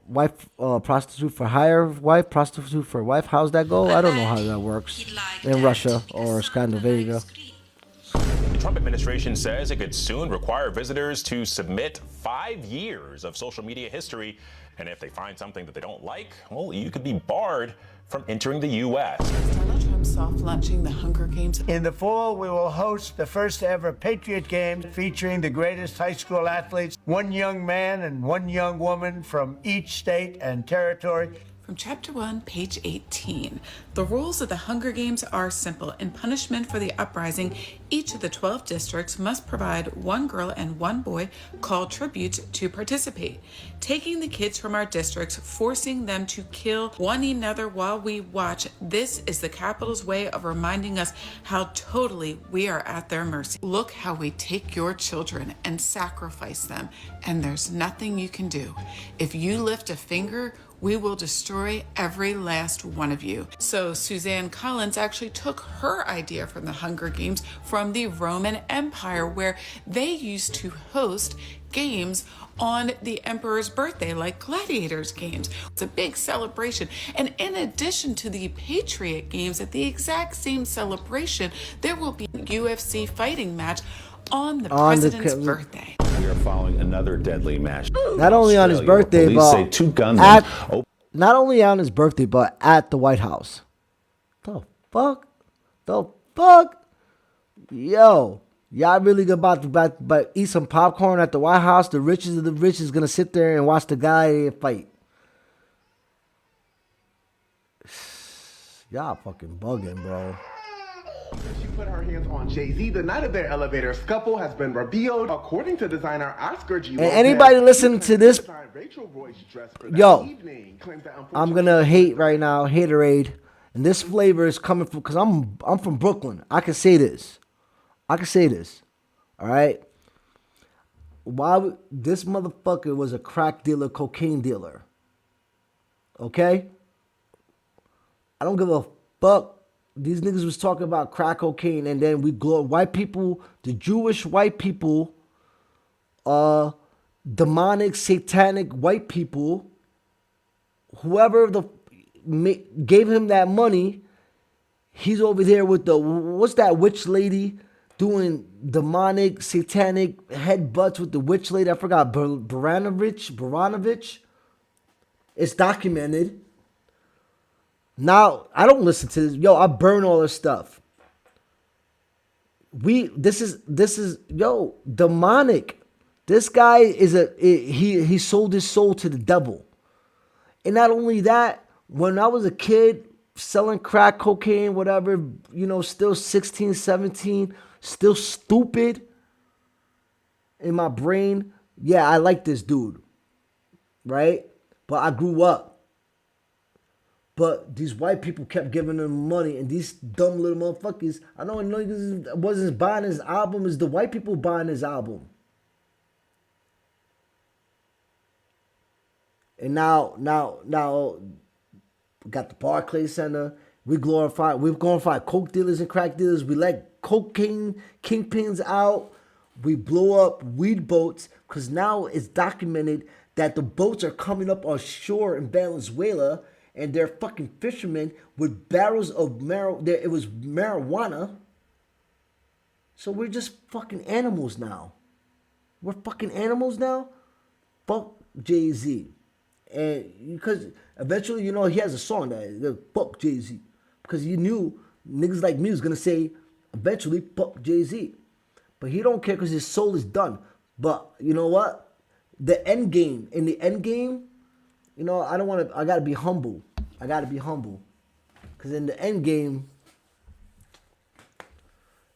for hire wife, prostitute for wife. How's that go? I don't know how that works in Russia or Scandinavia. The Trump administration says it could soon require visitors to submit 5 years of social media history. And if they find something that they don't like, well, you could be barred from entering the U.S. Donald Trump soft launching the Hunger Games. In the fall, we will host the first ever Patriot Games featuring the greatest high school athletes, one young man and one young woman from each state and territory. From Chapter 1, page 18. The rules of the Hunger Games are simple. In punishment for the uprising, each of the 12 districts must provide one girl and one boy called tributes to participate. Taking the kids from our districts, forcing them to kill one another while we watch, this is the Capitol's way of reminding us how totally we are at their mercy. Look how we take your children and sacrifice them, and there's nothing you can do. If you lift a finger, we will destroy every last one of you. So Suzanne Collins actually took her idea from the Hunger Games from the Roman Empire, where they used to host games on the emperor's birthday, like gladiators games. It's a big celebration. And in addition to the Patriot Games, at the exact same celebration, there will be a UFC fighting match on the president's birthday. We are following another deadly mass. Not only on his birthday, Police but say 2 gunmen. Not only on his birthday, but at the White House. The fuck? Yo, y'all really about to eat some popcorn at the White House? The richest of the rich is gonna sit there and watch the guy fight. Y'all fucking bugging, bro. She put her hands on Jay-Z the night of their elevator scuffle has been revealed. According to designer Oscar G. And anybody listening to this, yo, I'm gonna hate right now, haterade, and this flavor is coming from because I'm from Brooklyn. I can say this. All right. Why this motherfucker was a crack dealer, cocaine dealer. Okay. I don't give a fuck. These niggas was talking about crack cocaine, and then white people, the Jewish white people, demonic, satanic white people, whoever gave him that money, he's over there with what's that witch lady doing demonic, satanic headbutts with the witch lady? I forgot, Baranovich. It's documented. Now, I don't listen to this. Yo, I burn all this stuff. This is demonic. This guy he sold his soul to the devil. And not only that, when I was a kid selling crack cocaine, whatever, still 16, 17, still stupid in my brain. Yeah, I like this dude. Right? But I grew up. But these white people kept giving him money, and these dumb little motherfuckers, I know niggas wasn't buying his album, it's the white people buying his album. And now, we got the Barclay Center. We've glorified coke dealers and crack dealers. We let cocaine kingpins out. We blow up weed boats, because now it's documented that the boats are coming up on shore in Venezuela, and they're fucking fishermen with barrels of it was marijuana. So we're just fucking animals now. We're fucking animals now. Fuck Jay-Z. And because eventually, he has a song that fuck Jay-Z. Because he knew niggas like me was going to say, eventually, fuck Jay-Z. But he don't care because his soul is done. But you know what? In the end game, I got to be humble. Because in the end game,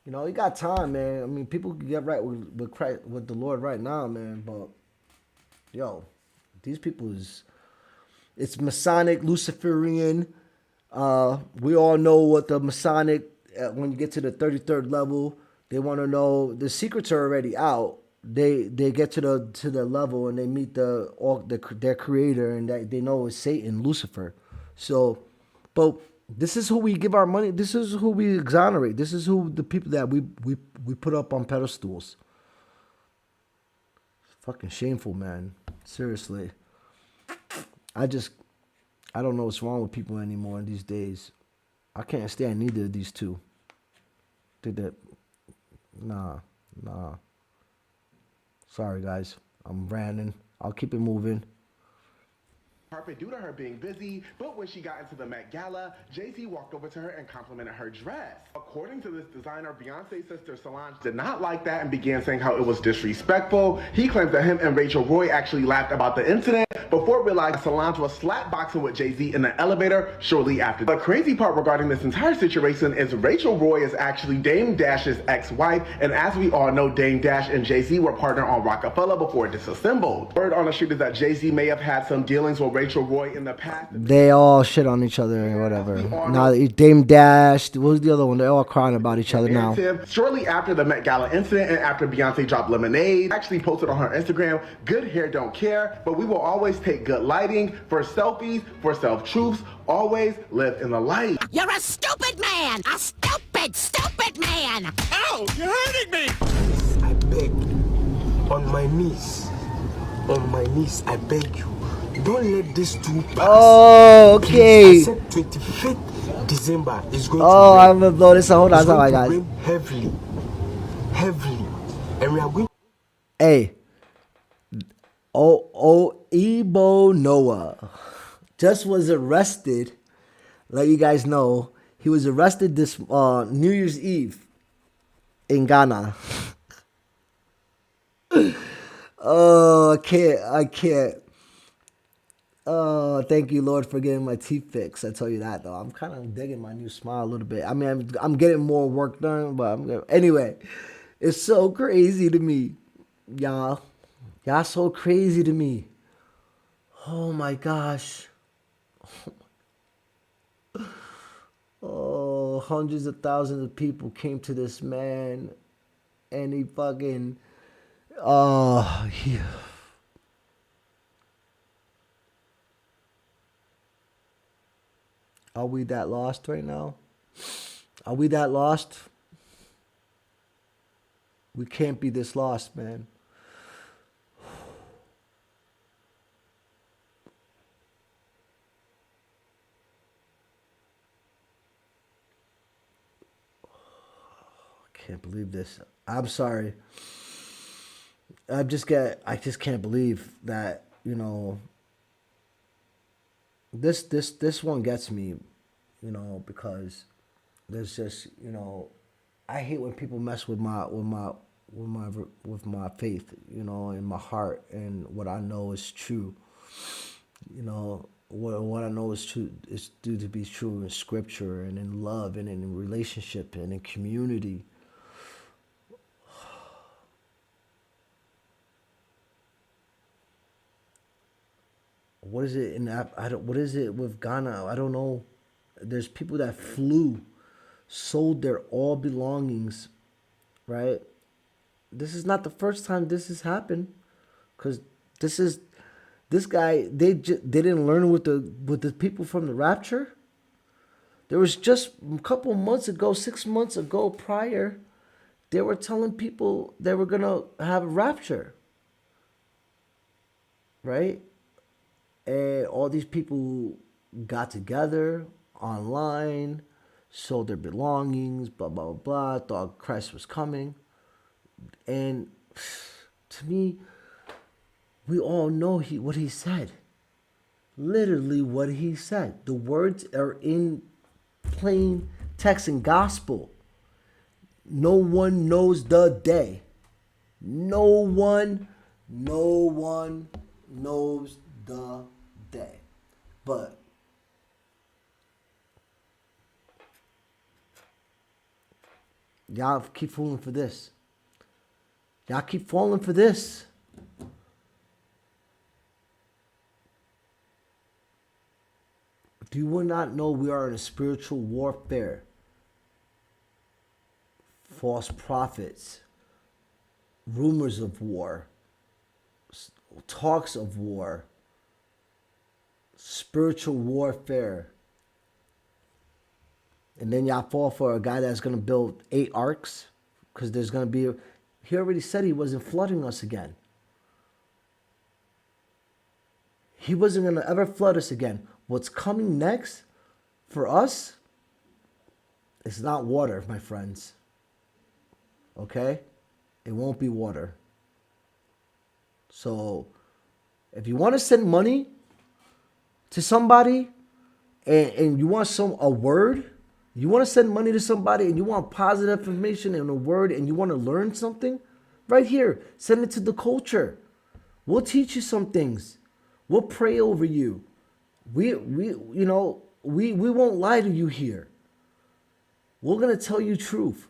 you got time, man. I mean, people can get right with Christ, with the Lord right now, man. But, these people it's Masonic, Luciferian. We all know what the Masonic, when you get to the 33rd level, they want to know, the secrets are already out. They get to the level and they meet their creator, and they know it's Satan, Lucifer. So, but this is who we give our money. This is who we exonerate. This is who the people that we put up on pedestals. It's fucking shameful, man. Seriously. I don't know what's wrong with people anymore these days. I can't stand neither of these two. Nah. Sorry, guys. I'm ranting. I'll keep it moving. Carpet due to her being busy, but when she got into the Met Gala, Jay-Z walked over to her and complimented her dress. According to this designer, Beyonce's sister Solange did not like that and began saying how it was disrespectful. He claims that him and Rachel Roy actually laughed about the incident before realizing Solange was slapboxing with Jay-Z in the elevator shortly after. The crazy part regarding this entire situation is Rachel Roy is actually Dame Dash's ex-wife, and as we all know, Dame Dash and Jay-Z were partnered on Rockefeller before disassembled. Word on the street is that Jay-Z may have had some dealings with Rachel Roy in the past. They all shit on each other or whatever. Now Dame Dash, what was the other one? They're all crying about each other now. Shortly after the Met Gala incident and after Beyonce dropped Lemonade, actually posted on her Instagram, "Good hair don't care, but we will always take good lighting for selfies, for self-truths, always live in the light." You're a stupid man! A stupid man! Ow! You're hurting me! I beg, on my knees, I beg you, don't let this two pass. Oh, okay. Please accept 25th December is going to rain. I'm gonna blow this. Hold on, guys. Heavily, and we are going. Hey, Ebo Noah just was arrested. Let you guys know, he was arrested this New Year's Eve in Ghana. Oh, I can't. Oh, thank you, Lord, for getting my teeth fixed. I tell you that, though. I'm kind of digging my new smile a little bit. I mean, I'm getting more work done, but anyway, it's so crazy to me, y'all. Y'all so crazy to me. Oh, my gosh. Oh, hundreds of thousands of people came to this man, and he fucking... Are we that lost right now? Are we that lost? We can't be this lost, man. believe this. I'm sorry. I just can't believe that, you know, this one gets me, you know, because there's just, you know, I hate when people mess with my faith, you know, in my heart and what I know is true. You know, what I know is true is due to be true in scripture and in love and in relationship and in community. What is it what is it with Ghana? I don't know. There's people that sold their all belongings, right? This is not the first time this has happened, because this guy, they didn't learn with the people from the rapture. There was just a couple months ago, 6 months ago prior, they were telling people they were gonna have a rapture, right? And all these people got together online, sold their belongings, blah, blah, blah, thought Christ was coming. And to me, we all know what he said. Literally what he said. The words are in plain text and gospel. No one knows the day. No one knows the day. But y'all keep falling for this. Y'all keep falling for this. Do you not know we are in a spiritual warfare? False prophets, rumors of war, talks of war, spiritual warfare. And then y'all fall for a guy that's going to build 8 arcs, because there's going to be he already said he wasn't flooding us again. He wasn't going to ever flood us again. What's coming next for us is not water, my friends. Okay? It won't be water. So, if you want to send money to somebody and you want a word, you want to send money to somebody and you want positive information and a word and you want to learn something, right here, send it to the culture. We'll teach you some things. We'll pray over you. We won't lie to you here. We're going to tell you truth.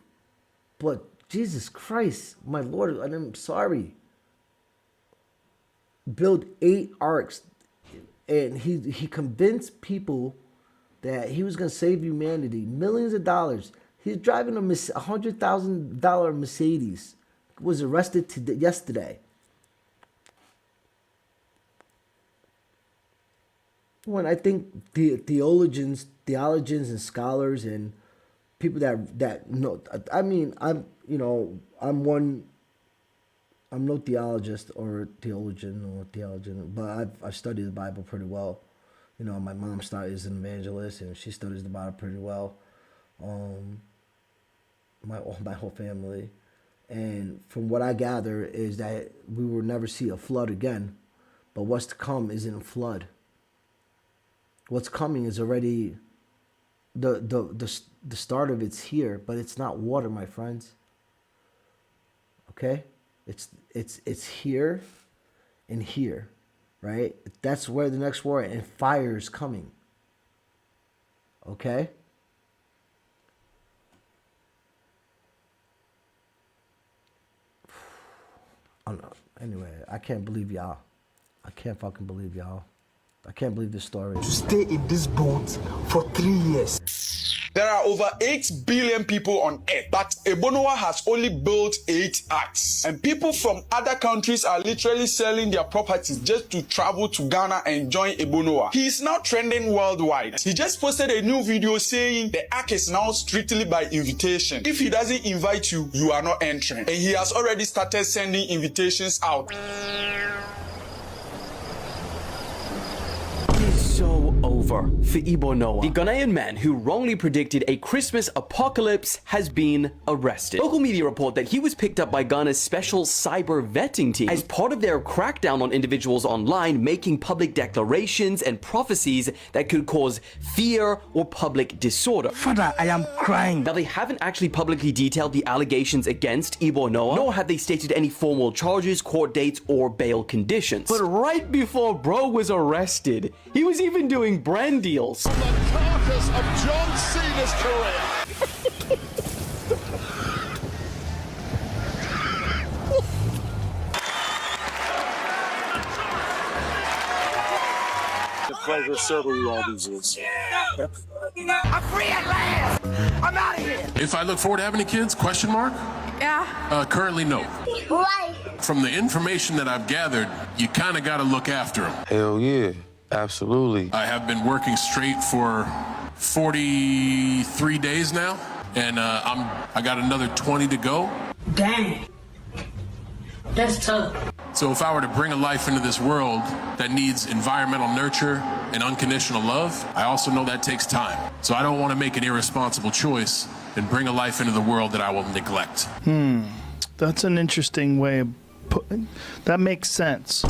But Jesus Christ, my Lord, I'm sorry. Build 8 arcs. And he convinced people that he was going to save humanity. Millions of dollars. He's driving a $100,000 Mercedes. Was arrested yesterday. When I think theologians and scholars and people that know, I mean, I'm no theologist or theologian, but I've studied the Bible pretty well. You know, my mom is an evangelist and she studies the Bible pretty well. My whole family, and from what I gather is that we will never see a flood again, but what's to come isn't a flood. What's coming is already the start of it's here, but it's not water, my friends. Okay? It's here and here, right? That's where the next war and fire is coming. Okay? Anyway, I can't believe y'all. I can't fucking believe y'all. I can't believe this story. To stay in this boat for 3 years. There are over 8 billion people on Earth, but Ebonowa has only built 8 arcs. And people from other countries are literally selling their properties just to travel to Ghana and join Ebonowa. He is now trending worldwide. He just posted a new video saying the arc is now strictly by invitation. If he doesn't invite you, you are not entering. And he has already started sending invitations out. So over over for Igbo Noah. The Ghanaian man who wrongly predicted a Christmas apocalypse has been arrested. Local media report that he was picked up by Ghana's special cyber vetting team as part of their crackdown on individuals online making public declarations and prophecies that could cause fear or public disorder. Father, I am crying. Now, they haven't actually publicly detailed the allegations against Igbo Noah, nor have they stated any formal charges, court dates, or bail conditions. But right before bro was arrested, he was even doing brand deals. On the carcass of John Cena's career. The pleasure serving you all these years. I'm free at last. I'm out of here. If I look forward to having any kids? Question mark? Yeah. Currently, no. Why? From the information that I've gathered, you kind of got to look after them. Hell yeah, absolutely. I have been working straight for 43 days now, and I got another 20 to go. Dang. That's tough. So if I were to bring a life into this world that needs environmental nurture and unconditional love, I also know that takes time. So I don't want to make an irresponsible choice and bring a life into the world that I will neglect. That's an interesting way of putting. That makes sense.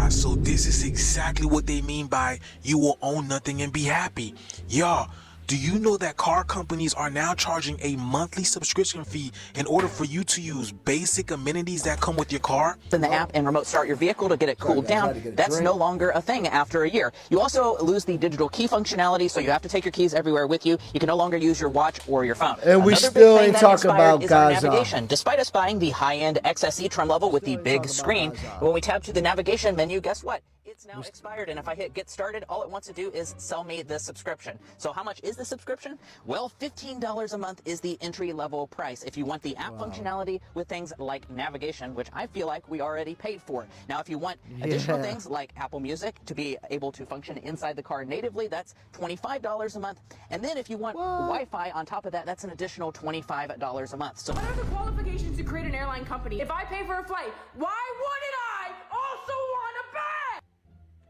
So this is exactly what they mean by you will own nothing and be happy. Y'all, do you know that car companies are now charging a monthly subscription fee in order for you to use basic amenities that come with your car? In the app and remote start your vehicle to get it cooled down, that's no longer a thing after a year. You also lose the digital key functionality, so you have to take your keys everywhere with you. You can no longer use your watch or your phone. And we still ain't talking about Gaza. Navigation. Despite us buying the high-end XSE trim level with the big screen, when we tap to the navigation menu, guess what? It's now expired, and if I hit get started, all it wants to do is sell me the subscription. So how much is the subscription? Well, $15 a month is the entry-level price if you want the app functionality with things like navigation, which I feel like we already paid for. Now, if you want additional things like Apple Music to be able to function inside the car natively, that's $25 a month. And then if you want Wi-Fi on top of that, that's an additional $25 a month. So what are the qualifications to create an airline company? If I pay for a flight, why wouldn't I also want a bag?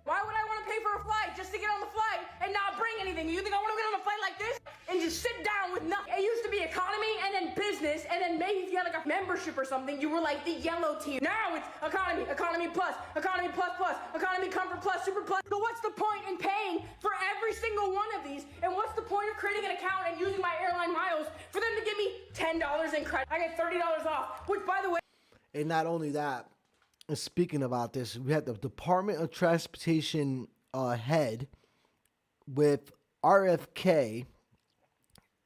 Why would I want to pay for a flight just to get on the flight and not bring anything? You think I want to get on a flight like this and just sit down with nothing? It used to be economy and then business, and then maybe if you had like a membership or something, you were like the yellow tier. Now it's economy, economy plus, economy plus plus, economy comfort plus, super plus. So what's the point in paying for every single one of these? And what's the point of creating an account and using my airline miles for them to give me $10 in credit? I get $30 off, which by the way. And not only that, and speaking about this, we had the Department of Transportation head with RFK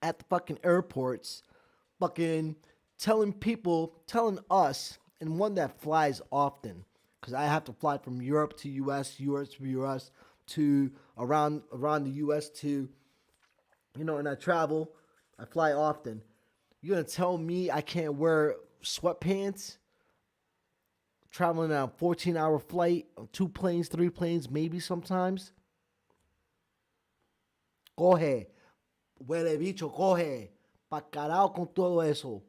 at the fucking airports, fucking telling us, and one that flies often, because I have to fly from Europe to US to around the US to, and I travel, I fly often. You're gonna tell me I can't wear sweatpants? Traveling on a 14-hour flight, 2 planes, 3 planes, maybe sometimes. Coge. Huele bicho, coge. Pa' carajo con todo eso.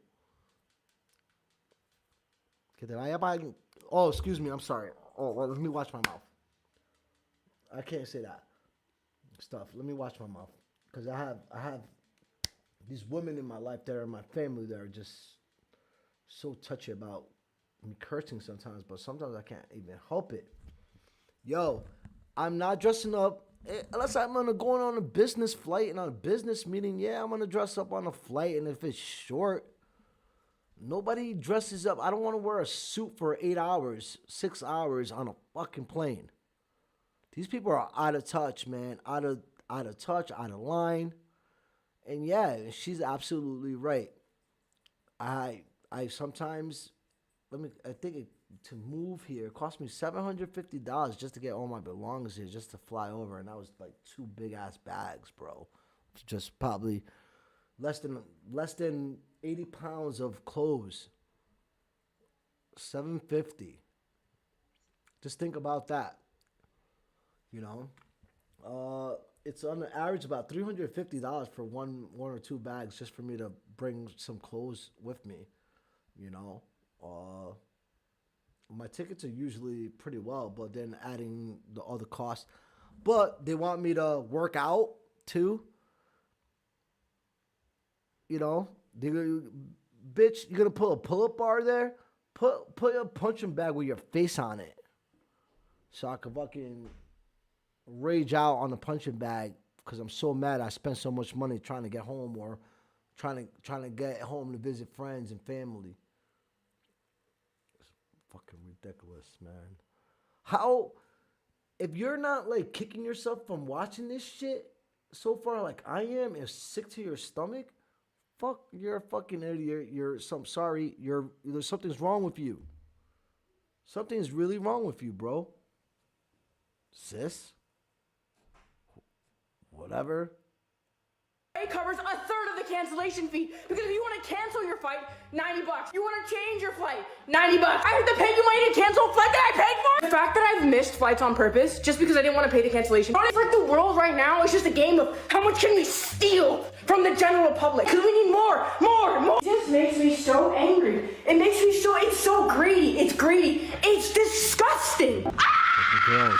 Que te vaya pa'... Oh, excuse me, I'm sorry. Oh, well, let me watch my mouth. I can't say that stuff. Let me watch my mouth. Because I have these women in my life that are in my family that are just so touchy about me cursing sometimes, but sometimes I can't even help it. Yo, I'm not dressing up unless I'm going on a business flight and on a business meeting. Yeah, I'm gonna dress up on a flight, and if it's short, nobody dresses up. I don't want to wear a suit for 8 hours, 6 hours on a fucking plane. These people are out of touch, man. Out of touch, out of line. And yeah, she's absolutely right. I sometimes. I think to move here, it cost me $750 just to get all my belongings here, just to fly over, and that was like 2 big ass bags, bro. Just probably less than 80 pounds of clothes. $750. Just think about that. It's on the average about $350 for one or 2 bags just for me to bring some clothes with me. My tickets are usually pretty well, but then adding the other costs. But they want me to work out too. You know, bitch, you're gonna put a pull-up bar there? Put a punching bag with your face on it. So I can fucking rage out on the punching bag because I'm so mad I spent so much money trying to get home or trying to get home to visit friends and family. It's fucking ridiculous, man. How, if you're not like kicking yourself from watching this shit so far like I am, it's sick to your stomach, fuck, you're a fucking idiot. There's something's wrong with you. Something's really wrong with you, bro. Sis. Whatever. It covers a third of the cancellation fee. Because if you want to cancel your flight, $90. You want to change your flight, $90. I have to pay you money to cancel a flight that I paid for? The fact that I've missed flights on purpose just because I didn't want to pay the cancellation. It's like the world right now is just a game of how much can we steal from the general public? Because we need more. It just makes me so angry. It's so greedy. It's greedy. It's disgusting. Gross.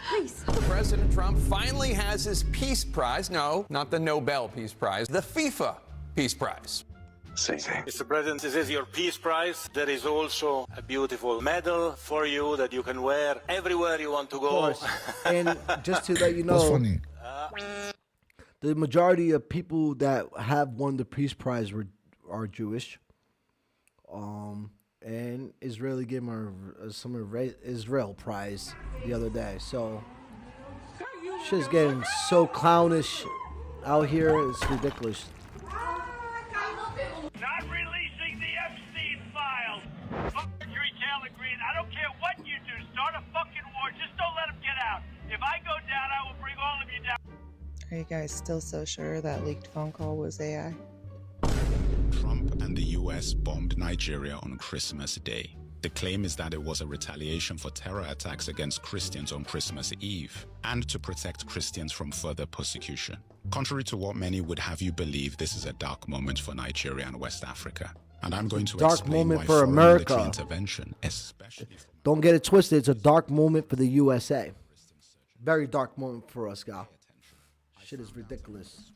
Please. President Trump finally has his Peace Prize. No, not the Nobel Peace Prize. The FIFA Peace Prize. Mr. President, this is your Peace Prize. There is also a beautiful medal for you that you can wear everywhere you want to go. Of course. And just to let you know, the majority of people that have won the Peace Prize are Jewish. And Israeli gave him some Israel prize the other day. So shit's getting so clownish out here. It's ridiculous. Not releasing the Epstein files. Marjorie Taylor Greene, I don't care what you do. Start a fucking war. Just don't let them get out. If I go down, I will bring all of you down. Are you guys still so sure that leaked phone call was AI? Trump and the US bombed Nigeria on Christmas Day. The claim is that it was a retaliation for terror attacks against Christians on Christmas Eve and to protect Christians from further persecution. Contrary to what many would have you believe, this is a dark moment for Nigeria and West Africa. And I'm going to explain why foreign military intervention, especially... Don't get it twisted. It's a dark moment for the USA. Very dark moment for us, gal. Shit is ridiculous.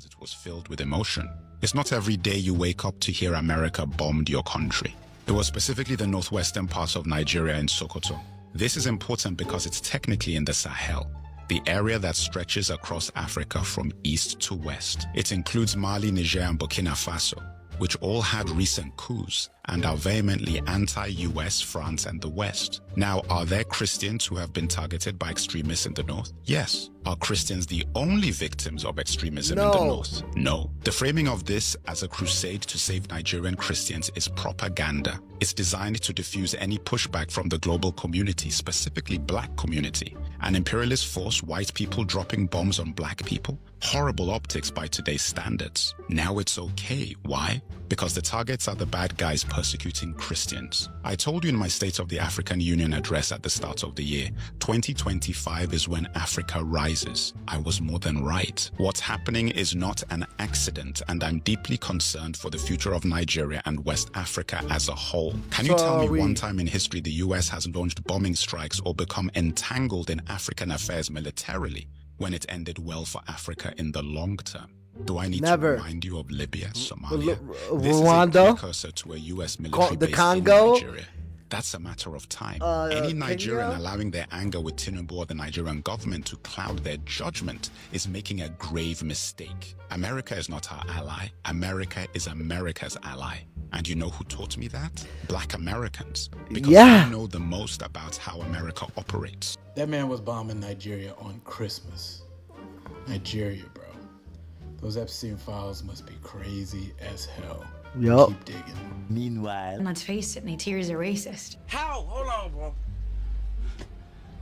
It was filled with emotion. It's not every day you wake up to hear America bombed your country. It was specifically the northwestern part of Nigeria in Sokoto. This is important because it's technically in the Sahel, the area that stretches across Africa from east to west. It includes Mali, Niger, and Burkina Faso, which all had recent coups and are vehemently anti-US, France, and the West. Now, are there Christians who have been targeted by extremists in the north? Yes. Are Christians the only victims of extremism in the north? No. The framing of this as a crusade to save Nigerian Christians is propaganda. It's designed to diffuse any pushback from the global community, specifically black community. An imperialist force, white people dropping bombs on black people? Horrible optics by today's standards. Now it's okay. Why? Because the targets are the bad guys persecuting Christians. I told you in my State of the African Union address at the start of the year, 2025 is when Africa rises. I was more than right. What's happening is not an accident, and I'm deeply concerned for the future of Nigeria and West Africa as a whole. Can you tell me one time in history the US has launched bombing strikes or become entangled in African affairs militarily when it ended well for Africa in the long term? Do I need to remind you of Libya, Somalia? Rwanda? This is a precursor to a US military base Congo? in Nigeria. That's a matter of time. Any Nigerian allowing their anger with Tinubu or the Nigerian government to cloud their judgment is making a grave mistake. America is not our ally. America is America's ally. And you know who taught me that? Black Americans. Because they know the most about how America operates. That man was bombing Nigeria on Christmas. Nigeria, bro. Those Epstein files must be crazy as hell. Yup. Keep digging. Meanwhile. Let's face it, Nate, tears are racist. How? Hold on, bro.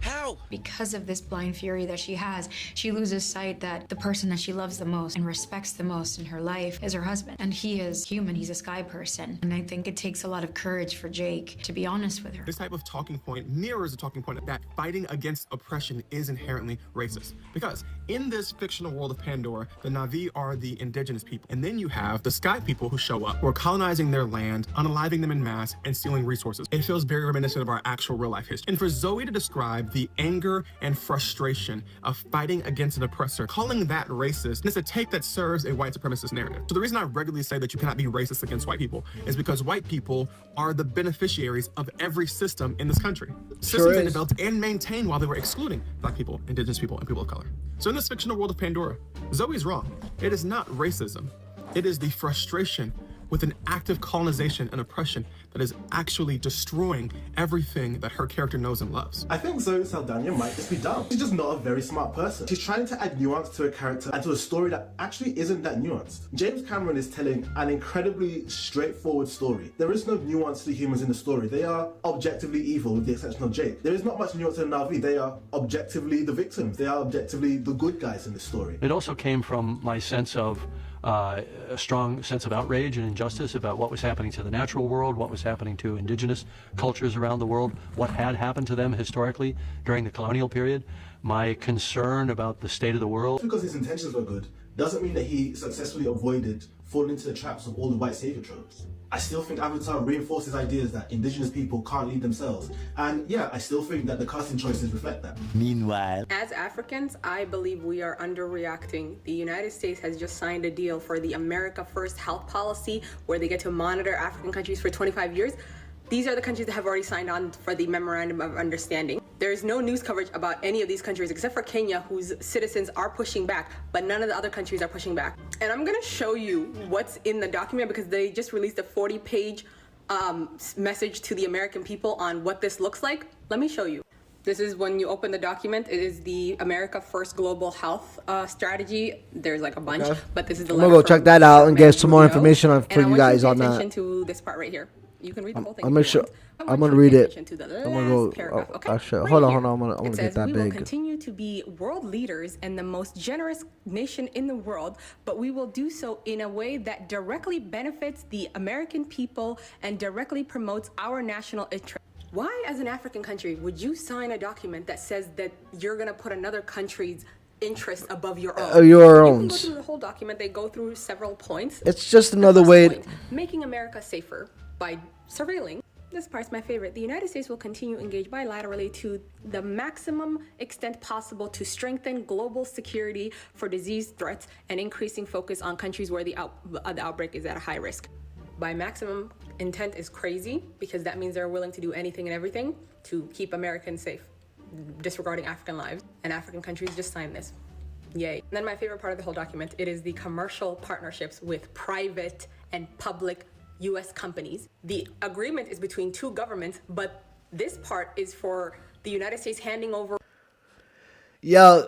How? Because of this blind fury that she has, she loses sight that the person that she loves the most and respects the most in her life is her husband. And he is human, he's a sky person. And I think it takes a lot of courage for Jake to be honest with her. This type of talking point mirrors the talking point that fighting against oppression is inherently racist. Because in this fictional world of Pandora, the Na'vi are the indigenous people. And then you have the sky people who show up, who are colonizing their land, unaliving them in mass, and stealing resources. It feels very reminiscent of our actual real life history. And for Zoe to describe the anger and frustration of fighting against an oppressor, calling that racist, is a take that serves a white supremacist narrative. So the reason I regularly say that you cannot be racist against white people is because white people are the beneficiaries of every system in this country. Systems they developed and maintained while they were excluding black people, indigenous people, and people of color. So in this fictional world of Pandora, Zoe's wrong. It is not racism. It is the frustration with an active colonization and oppression that is actually destroying everything that her character knows and loves. I think Zoe Saldana might just be dumb. She's just not a very smart person. She's trying to add nuance to a character and to a story that actually isn't that nuanced. James Cameron is telling an incredibly straightforward story. There is no nuance to the humans in the story. They are objectively evil with the exception of Jake. There is not much nuance to the Na'vi. They are objectively the victims. They are objectively the good guys in the story. It also came from my sense of a strong sense of outrage and injustice about what was happening to the natural world, what was happening to indigenous cultures around the world, what had happened to them historically during the colonial period. My concern about the state of the world. Because his intentions were good doesn't mean that he successfully avoided falling into the traps of all the white savior tropes. I still think Avatar reinforces ideas that indigenous people can't lead themselves. And yeah, I still think that the casting choices reflect that. Meanwhile, as Africans, I believe we are underreacting. The United States has just signed a deal for the America First health policy where they get to monitor African countries for 25 years. These are the countries that have already signed on for the Memorandum of Understanding. There is no news coverage about any of these countries except for Kenya, whose citizens are pushing back, but none of the other countries are pushing back. And I'm gonna show you what's in the document because they just released a 40-page message to the American people on what this looks like. Let me show you. This is when you open the document. It is the America First Global Health Strategy. There's like a bunch, but this is the. I'm gonna go check that out and get some more information on for you guys on that. And I want you to pay attention to this part right here. You can read the whole thing. I'll make sure. I'm gonna read it. I'm gonna go. Paragraph, okay? Actually, hold on. I'm gonna get that we big. will continue to be world leaders and the most generous nation in the world, but we will do so in a way that directly benefits the American people and directly promotes our national interest. Why, as an African country, would you sign a document that says that you're gonna put another country's interest above your own? Your own. own. Go through the whole document. They go through several points. It's just another way. Making America safer by surveilling. This part's my favorite. The United States will continue to engage bilaterally to the maximum extent possible to strengthen global security for disease threats and increasing focus on countries where the outbreak is at a high risk. By maximum intent is crazy because that means they're willing to do anything and everything to keep Americans safe, disregarding African lives. And African countries just signed this. Yay. And then my favorite part of the whole document, it is the commercial partnerships with private and public U.S. companies. The agreement is between two governments, but this part is for the United States handing over. Yeah,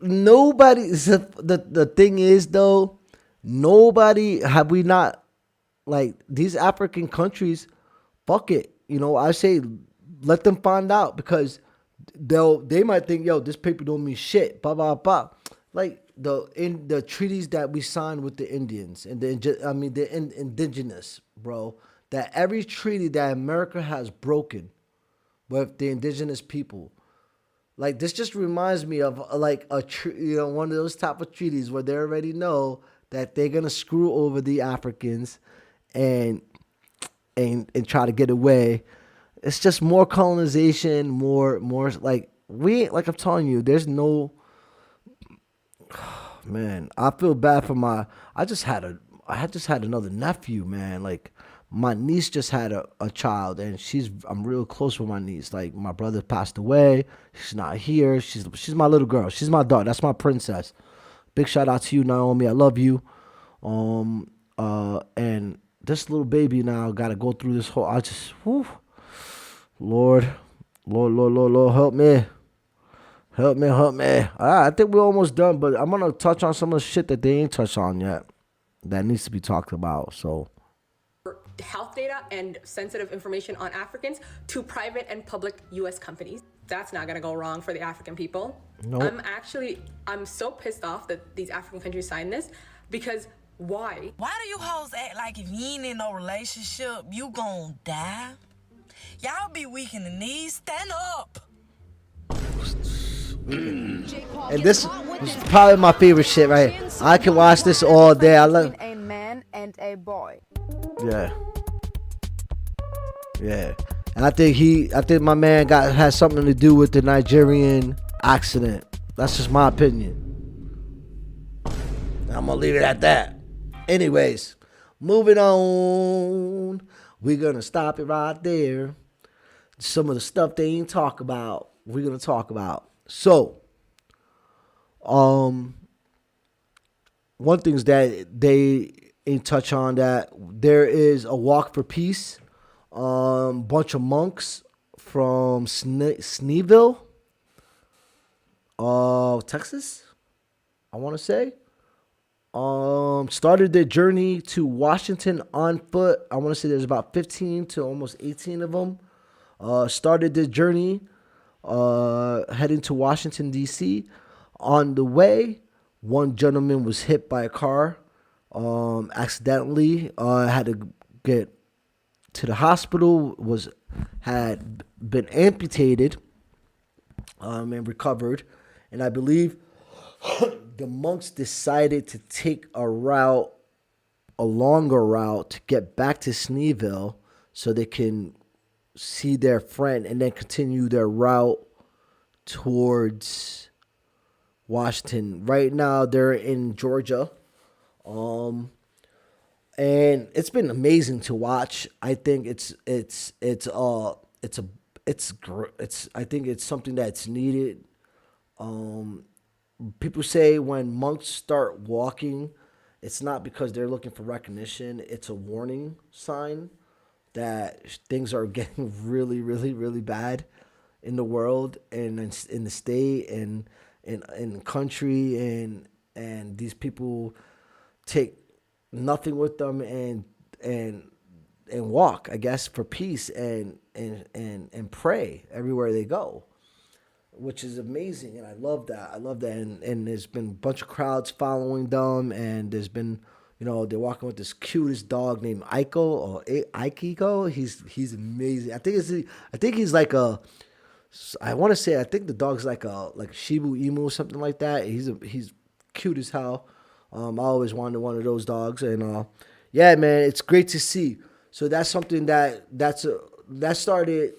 nobody. The thing is though, nobody have we not like these African countries. Fuck it, I say let them find out because they might think this paper don't mean shit. Blah blah blah. Like in the treaties that we signed with the Indians and the indigenous, bro, that every treaty that America has broken with the indigenous people, like this just reminds me of like one of those type of treaties where they already know that they're gonna screw over the Africans and try to get away. It's just more colonization, more like I'm telling you, there's no. Man, I feel bad for I just had another nephew, man. Like my niece just had a child and I'm real close with my niece. Like my brother passed away. She's not here. She's my little girl. She's my daughter. That's my princess. Big shout out to you, Naomi. I love you. And this little baby now got to go through this whole, Lord, help me. Help me. I think we're almost done, but I'm going to touch on some of the shit that they ain't touched on yet that needs to be talked about. So, health data and sensitive information on Africans to private and public U.S. companies. That's not gonna go wrong for the African people. Nope. I'm so pissed off that these African countries signed this, because why? Why do you hoes act like if you ain't in no relationship, you gon' die? Y'all be weak in the knees. Stand up. And this is probably my favorite shit, right? I can watch this all day. I love a man and a boy. Yeah. Yeah. And I think my man has something to do with the Nigerian accident. That's just my opinion. I'm gonna leave it at that. Anyways, moving on. We're gonna stop it right there. Some of the stuff they ain't talk about, we're gonna talk about. So, one things that they ain't touch on, that there is a walk for peace. Bunch of monks from Sneeville, Texas, I want to say, started their journey to Washington on foot. I want to say there's about 15 to almost 18 of them. Started their journey heading to Washington, D.C. On the way, one gentleman was hit by a car accidentally. Had to get to the hospital, had been amputated and recovered. And I believe the monks decided to take a longer route to get back to Sneeville so they can see their friend and then continue their route towards Washington. Right now they're in Georgia. And it's been amazing to watch. I think I think it's something that's needed. People say when monks start walking, it's not because they're looking for recognition. It's a warning sign that things are getting really, really, really bad in the world and in the state and in the country, and these people take nothing with them and walk, I guess, for peace and pray everywhere they go, which is amazing. And I love that. And there's been a bunch of crowds following them, and there's been, they're walking with this cutest dog named Aikiko. He's amazing. I think he's like I want to say, I think the dog's like a Shiba Inu or something like that. He's cute as hell. I always wanted one of those dogs, and yeah, man, it's great to see. So that's something that started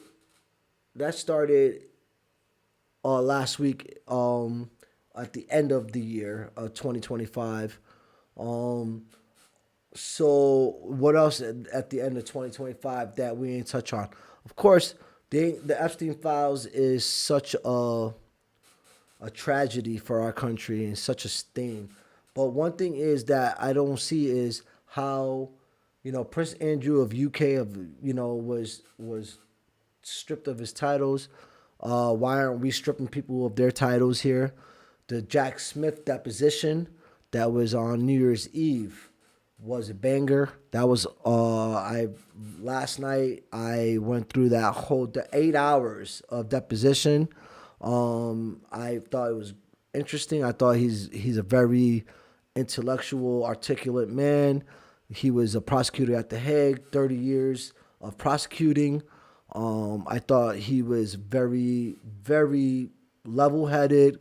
last week at the end of the year of 2025. So what else at the end of 2025 that we ain't touch on? Of course, the Epstein files is such a tragedy for our country and such a stain. But one thing is that I don't see is how, Prince Andrew of UK was stripped of his titles. Why aren't we stripping people of their titles here? The Jack Smith deposition that was on New Year's Eve was a banger. That was last night I went through the 8 hours of deposition. I thought it was interesting. I thought he's a very intellectual, articulate man. He was a prosecutor at The Hague, 30 years of prosecuting. I thought he was very, very level-headed,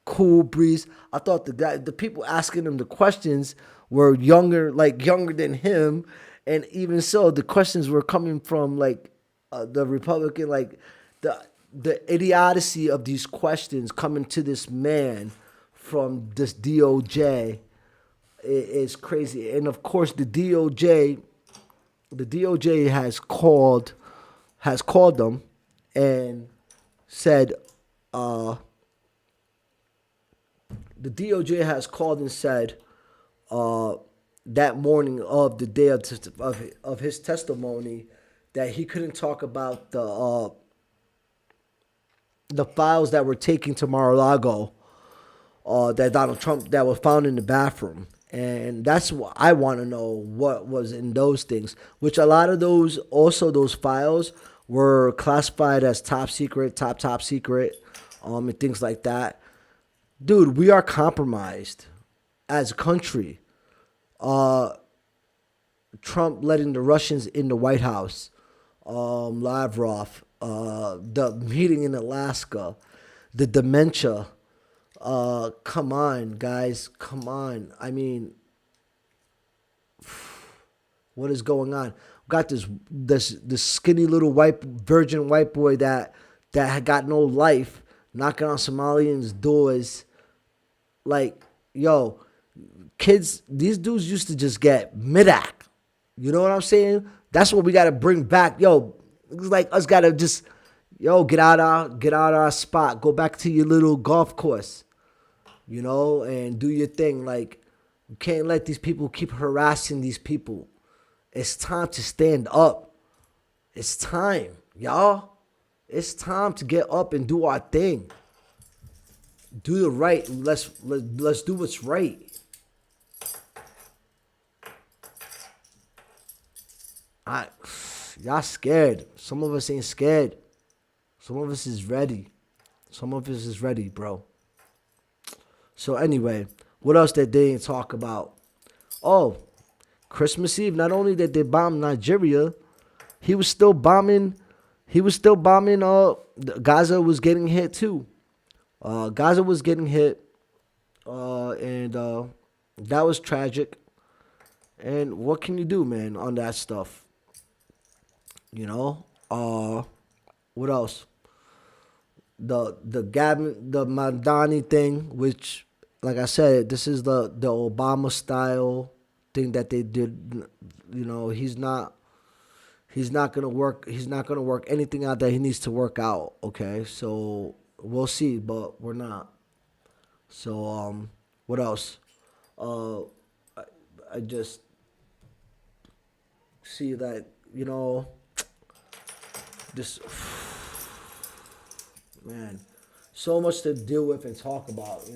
cool breeze. I thought the people asking him the questions were younger than him, and even so, the questions were coming from the Republican, the idiocy of these questions coming to this man from this DOJ is crazy. And of course, the DOJ has called them and said, the DOJ has called and said that morning of the day of his testimony that he couldn't talk about the files that were taken to Mar-a-Lago that Donald Trump, that were found in the bathroom. And that's what I want to know, what was in those things, which a lot of those files were classified as top secret, top secret, and things like that. Dude, we are compromised as a country. Trump letting the Russians in the White House, Lavrov, the meeting in Alaska, the dementia. Come on, guys, come on. I mean, what is going on? Got this skinny little virgin white boy that had got no life, knocking on Somalians' doors. Like, yo, kids, these dudes used to just get mid-act. You know what I'm saying? That's what we got to bring back. Yo, it's like us got to just, get out our spot. Go back to your little golf course, and do your thing. Like, you can't let these people keep harassing these people. It's time to stand up. It's time, y'all. It's time to get up and do our thing. Do the right. Let's do what's right. Y'all scared. Some of us ain't scared. Some of us is ready. Some of us is ready, bro. So anyway, what else that they didn't talk about? Oh, Christmas Eve. Not only did they bomb Nigeria, he was still bombing. Gaza was getting hit too. Gaza was getting hit, and that was tragic. And what can you do, man, on that stuff? What else? The Madani thing, which, like I said, this is the Obama style thing that they did. He's not gonna work. He's not gonna work anything out that he needs to work out. Okay, so we'll see, but we're not. So what else? I just see that this. Man, so much to deal with and talk about,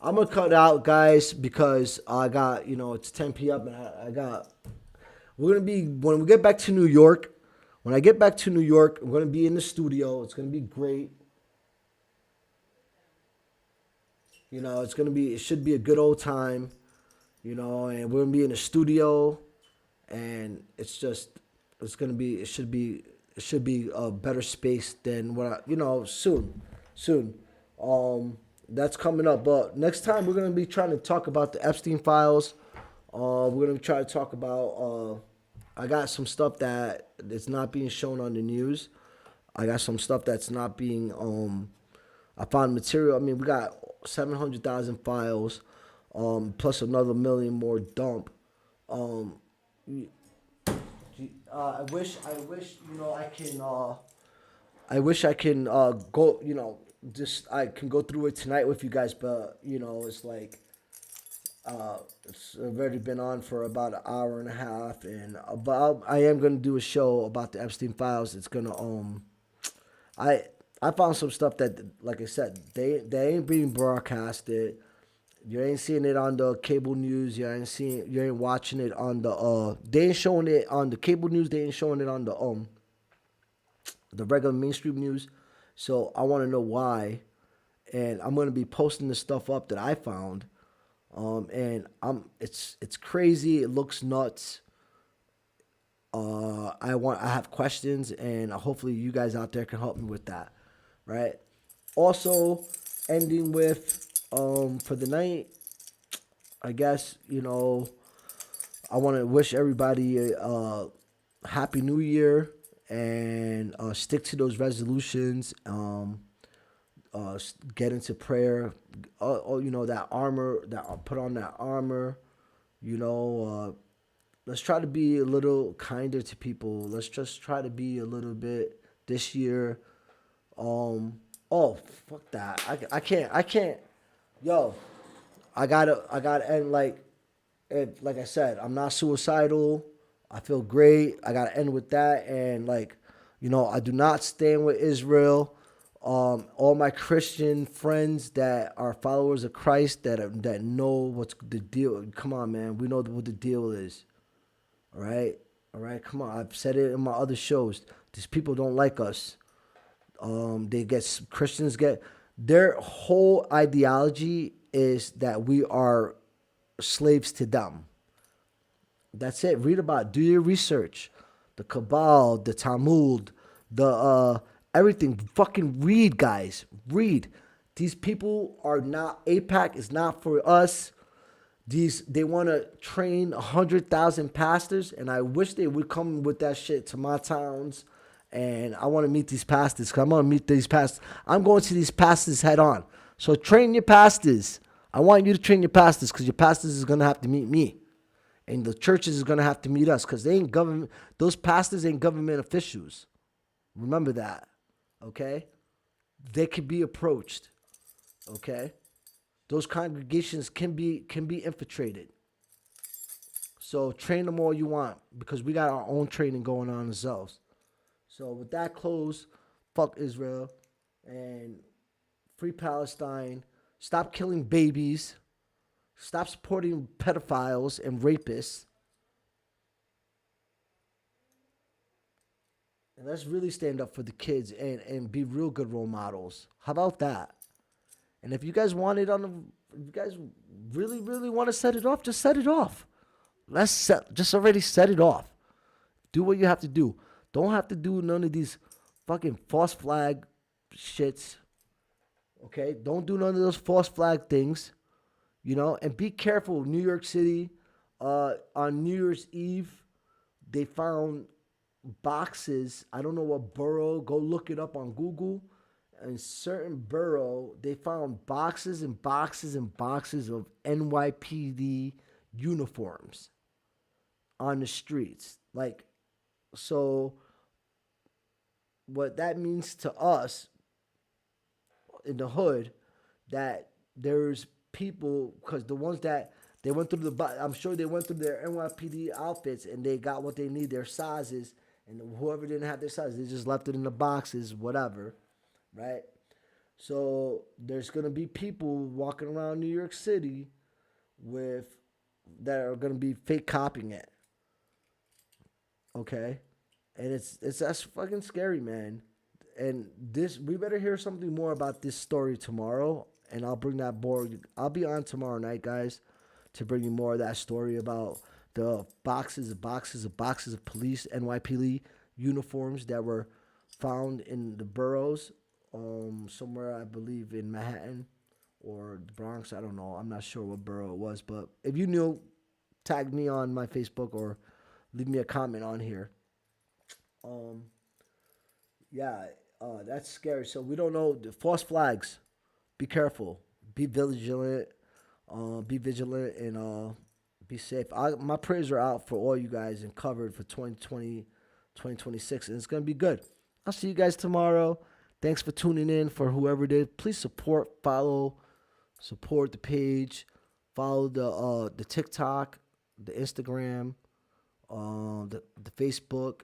I'm going to cut out, guys, because I got, it's 10 p.m. and when we get back to New York, I'm going to be in the studio. It's going to be great. It should be a good old time, and we're going to be in the studio, and it should be a better space than what soon. That's coming up. But next time we're gonna be trying to talk about the Epstein files. We're gonna try to talk about. I got some stuff that is not being shown on the news. I got some stuff that's not being. I found material. I mean, we got 700,000 files, plus another million more dump. I wish I can go, I can go through it tonight with you guys, but it's like it's already been on for about an hour and a half, and but I am gonna do a show about the Epstein files. It's gonna I found some stuff that, like I said, they ain't being broadcasted. You ain't seeing it on the cable news. You ain't watching it on the they ain't showing it on the cable news. They ain't showing it on the regular mainstream news. So I want to know why, and I'm gonna be posting the stuff up that I found. And it's crazy. It looks nuts. I have questions, and hopefully you guys out there can help me with that, right? Also, ending with. For the night, I guess, I want to wish everybody a happy new year, and stick to those resolutions. Get into prayer. That armor, put on that armor. Let's try to be a little kinder to people. Let's just try to be a little bit this year. Oh, fuck that. I can't. Yo, I gotta end like I said, I'm not suicidal. I feel great. I gotta end with that, and I do not stand with Israel. All my Christian friends that are followers of Christ that know what's the deal. Come on, man. We know what the deal is. All right, come on. I've said it in my other shows. These people don't like us. Christians get, their whole ideology is that we are slaves to them. That's it. Read about it. Do your research. The Kabbalah, the Talmud, the everything. Fucking read, guys. Read. These people are not, APAC is not for us. They want to train 100,000 pastors, and I wish they would come with that shit to my towns. And I want to meet these pastors, because I'm going to meet these pastors. I'm going to these pastors head on. So train your pastors. I want you to train your pastors, because your pastors is going to have to meet me. And the churches is going to have to meet us, because they ain't government. Those pastors ain't government officials. Remember that, okay? They can be approached, okay? Those congregations can be infiltrated. So train them all you want, because we got our own training going on ourselves. So with that close, fuck Israel and free Palestine. Stop killing babies. Stop supporting pedophiles and rapists. And let's really stand up for the kids and be real good role models. How about that? And if you guys want it if you guys really, really want to set it off, just set it off. Just already set it off. Do what you have to do. Don't have to do none of these fucking false flag shits. Okay? Don't do none of those false flag things. You know? And be careful. New York City, on New Year's Eve, they found boxes. I don't know what borough. Go look it up on Google. In certain borough, they found boxes and boxes and boxes of NYPD uniforms on the streets. Like, so what that means to us in the hood, that there's people, because the ones that they went through I'm sure they went through their NYPD outfits and they got what they need, their sizes, and whoever didn't have their sizes, they just left it in the boxes, whatever. Right? So there's going to be people walking around New York City that are going to be fake copying it. Okay? And that's fucking scary, man. And we better hear something more about this story tomorrow, and I'll bring that board. I'll be on tomorrow night, guys, to bring you more of that story about the boxes of police NYPD uniforms that were found in the boroughs. Somewhere, I believe, in Manhattan or the Bronx. I don't know. I'm not sure what borough it was. But if you knew, tag me on my Facebook or leave me a comment on here. That's scary. So we don't know the false flags. Be careful. Be vigilant. And be safe. My prayers are out for all you guys and covered for 2020, 2026. And it's going to be good. I'll see you guys tomorrow. Thanks for tuning in. For whoever did, please support the page, follow the TikTok, the Instagram, the Facebook,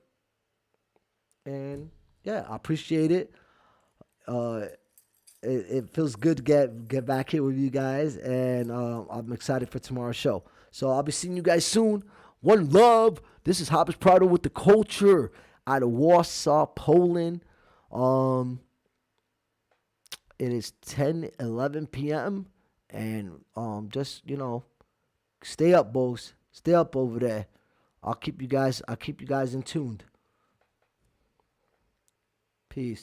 and yeah, I appreciate it. It feels good to get back here with you guys, and I'm excited for tomorrow's show. So I'll be seeing you guys soon. One love. This is Jabes Prado with the Kulture out of Warsaw, Poland. It is 10:11 p.m. and just stay up, boys. Stay up over there. I'll keep you guys in tuned. Peace.